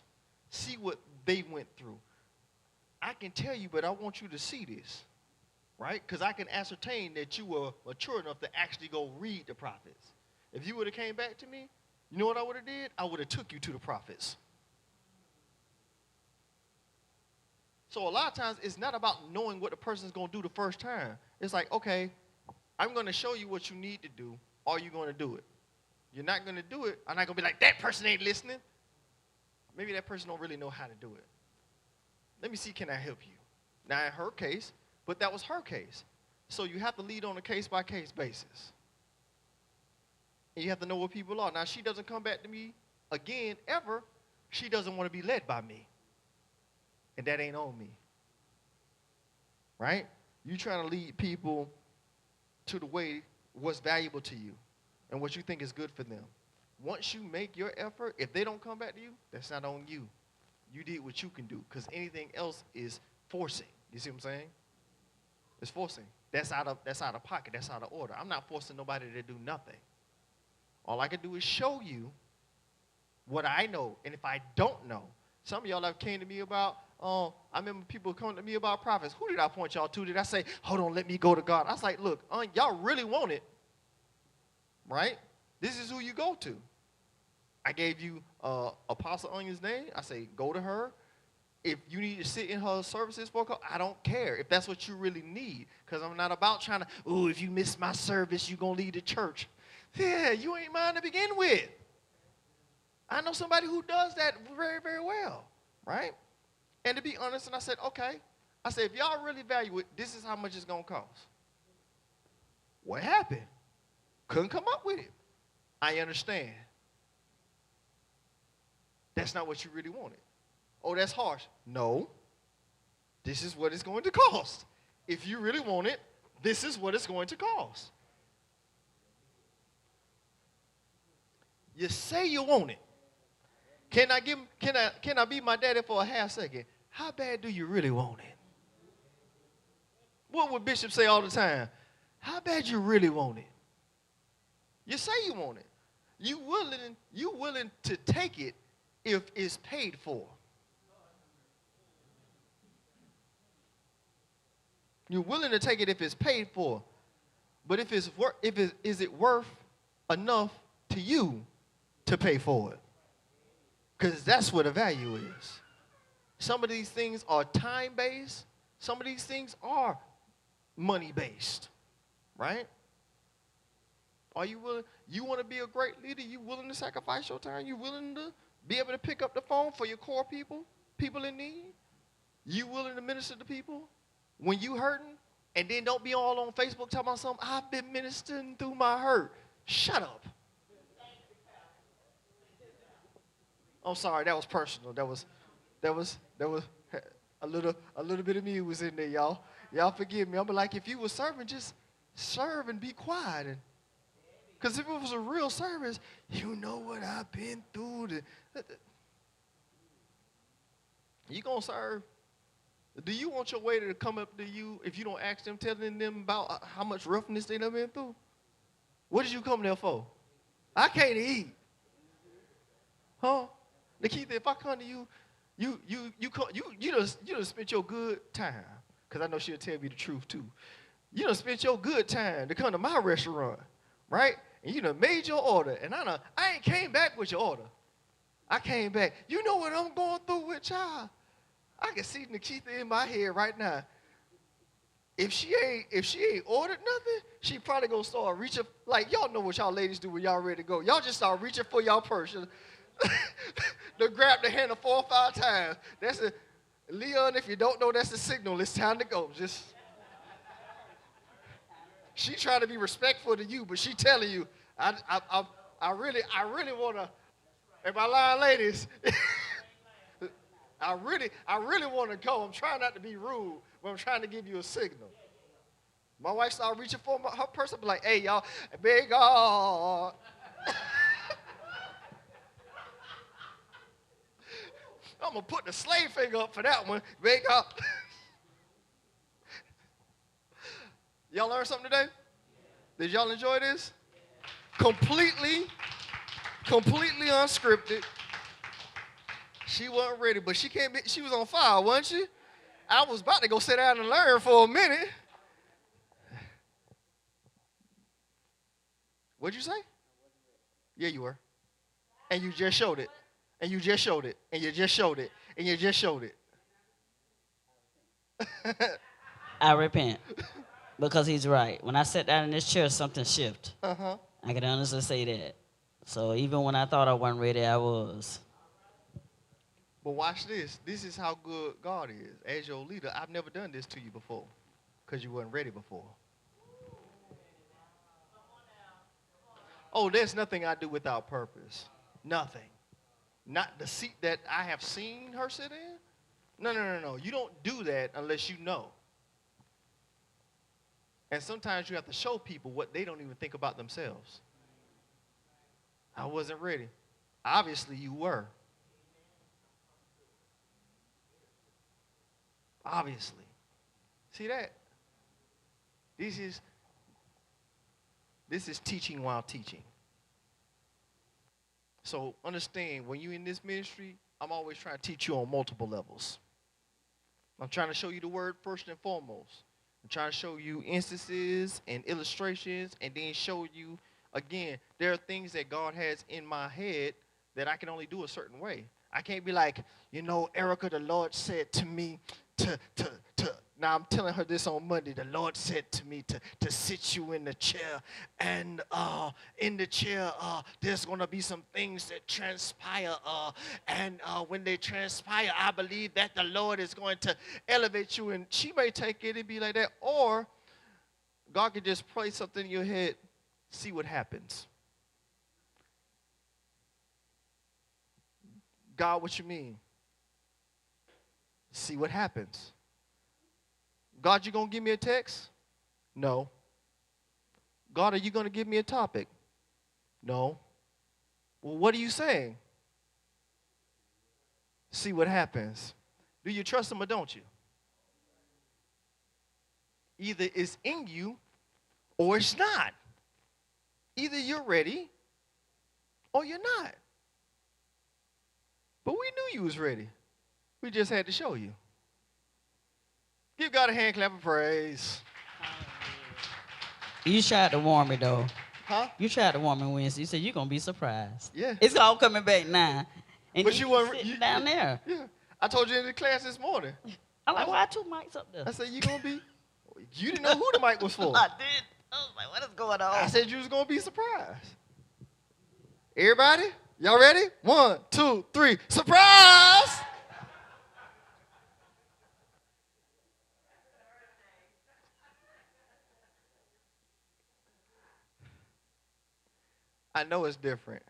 See what they went through. I can tell you, but I want you to see this, right? Because I can ascertain that you were mature enough to actually go read the prophets. If you would have came back to me, you know what I would have did? I would have took you to the prophets. So a lot of times, it's not about knowing what the person's going to do the first time. It's like, okay, I'm going to show you what you need to do. Are you going to do it? You're not going to do it. I'm not going to be like, that person ain't listening. Maybe that person don't really know how to do it. Let me see, can I help you? Now, in her case, but that was her case. So you have to lead on a case-by-case basis. And you have to know what people are. Now, she doesn't come back to me again, ever. She doesn't want to be led by me. And that ain't on me. Right? You trying to lead people to the way what's valuable to you and what you think is good for them. Once you make your effort, if they don't come back to you, that's not on you. You did what you can do, because anything else is forcing. You see what I'm saying? It's forcing. That's out of pocket. That's out of order. I'm not forcing nobody to do nothing. All I can do is show you what I know. And if I don't know, some of y'all have came to me about, I remember people coming to me about prophets. Who did I point y'all to? Did I say, hold on, let me go to God? I was like, look, y'all really want it, right? This is who you go to. I gave you Apostle Onion's name. I say, go to her. If you need to sit in her services for a couple, I don't care if that's what you really need. Because I'm not about trying to, oh, if you miss my service, you're going to leave the church. Yeah, you ain't mine to begin with. I know somebody who does that very, very well, right? And to be honest, and I said, okay. I said, if y'all really value it, this is how much it's going to cost. What happened? Couldn't come up with it. I understand. That's not what you really wanted. Oh, that's harsh. No. This is what it's going to cost. If you really want it, this is what it's going to cost. You say you want it. Can I be my daddy for a half second? How bad do you really want it? What would Bishop say all the time? How bad you really want it? You say you want it. You willing to take it if it's paid for. You're willing to take it if it's paid for. But is it worth enough to you to pay for it? Because that's where the value is. Some of these things are time-based. Some of these things are money-based, right? Are you willing? You want to be a great leader? You willing to sacrifice your time? You willing to be able to pick up the phone for your core people in need? You willing to minister to people when you hurting? And then don't be all on Facebook talking about something, I've been ministering through my hurt. Shut up. I'm sorry, that was personal. That was a little bit of me was in there, y'all. Y'all forgive me. I'm like, if you were serving, just serve and be quiet. Because if it was a real service, you know what I've been through. You gonna serve? Do you want your waiter to come up to you if you don't ask them, telling them about how much roughness they done been through? What did you come there for? I can't eat. Huh? Nikita, if I come to you, you done spent your good time. Because I know she'll tell me the truth too. You done spent your good time to come to my restaurant, right? And you done made your order. And I ain't came back with your order. I came back. You know what I'm going through with y'all? I can see Nikita in my head right now. If she ain't ordered nothing, she probably gonna start reaching. Like, y'all know what y'all ladies do when y'all ready to go. Y'all just start reaching for y'all purse. They grab the handle 4 or 5 times. That's a Leon. If you don't know, that's the signal. It's time to go. She trying to be respectful to you, but she telling you, I really wanna. Am I lying, ladies? I really want to go. I'm trying not to be rude, but I'm trying to give you a signal. My wife started reaching for her purse. I'm like, hey, y'all, big God. I'm going to put the slave finger up for that one. Big God. Y'all learned something today? Did y'all enjoy this? Completely unscripted. She wasn't ready, but she was on fire, wasn't she? I was about to go sit down and learn for a minute. What'd you say? Yeah, you were. And you just showed it. And you just showed it. And you just showed it. And you just showed it.
I repent. Because he's right. When I sat down in this chair, something shifted.
Uh-huh.
I can honestly say that. So even when I thought I wasn't ready, I was.
But watch this. This is how good God is. As your leader, I've never done this to you before because you weren't ready before. Oh, there's nothing I do without purpose. Nothing. Not the seat that I have seen her sit in. No. You don't do that unless you know. And sometimes you have to show people what they don't even think about themselves. I wasn't ready. Obviously, you were. Obviously. See that? This is teaching while teaching. So understand, when you're in this ministry, I'm always trying to teach you on multiple levels. I'm trying to show you the word first and foremost. I'm trying to show you instances and illustrations, and then show you, again, there are things that God has in my head that I can only do a certain way. I can't be like, Erica, the Lord said to me to. Now I'm telling her this on Monday. The Lord said to me to sit you in the chair, and in the chair there's gonna be some things that transpire, and when they transpire, I believe that the Lord is going to elevate you. And she may take it and be like that, or God could just place something in your head, see what happens. God, what you mean? See what happens. God, you going to give me a text? No. God, are you going to give me a topic? No. Well, what are you saying? See what happens. Do you trust him or don't you? Either it's in you or it's not. Either you're ready or you're not. But we knew you was ready. We just had to show you. Give God a hand clap of praise.
You tried to warn me, though.
Huh?
You tried to warn me Wednesday. You said you're going to be surprised.
Yeah.
It's all coming back now. And
But you weren't
sitting down there.
Yeah. I told you in the class this morning.
I'm like, why 2 mics up there?
I said, you going to be? You didn't know who the mic was for.
I did. I was like, what is going on?
I said you was going to be surprised. Everybody, y'all ready? 1, 2, 3. Surprise! I know it's different,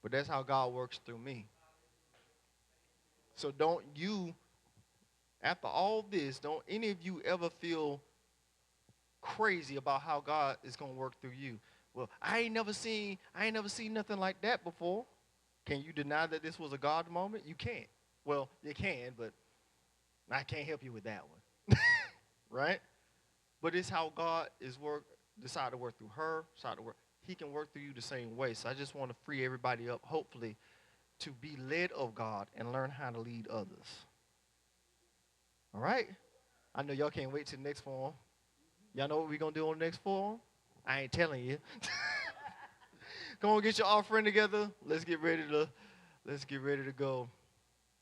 but that's how God works through me. So don't you, after all this, don't any of you ever feel crazy about how God is going to work through you. Well, I ain't never seen nothing like that before. Can you deny that this was a God moment? You can't. Well, you can, but I can't help you with that one. Right? But it's how God decided to work through her, decided to work. He can work through you the same way. So I just want to free everybody up, hopefully, to be led of God and learn how to lead others. All right? I know y'all can't wait till the next forum. Y'all know what we're going to do on the next forum? I ain't telling you. Come on, get your offering together. Let's get ready to go.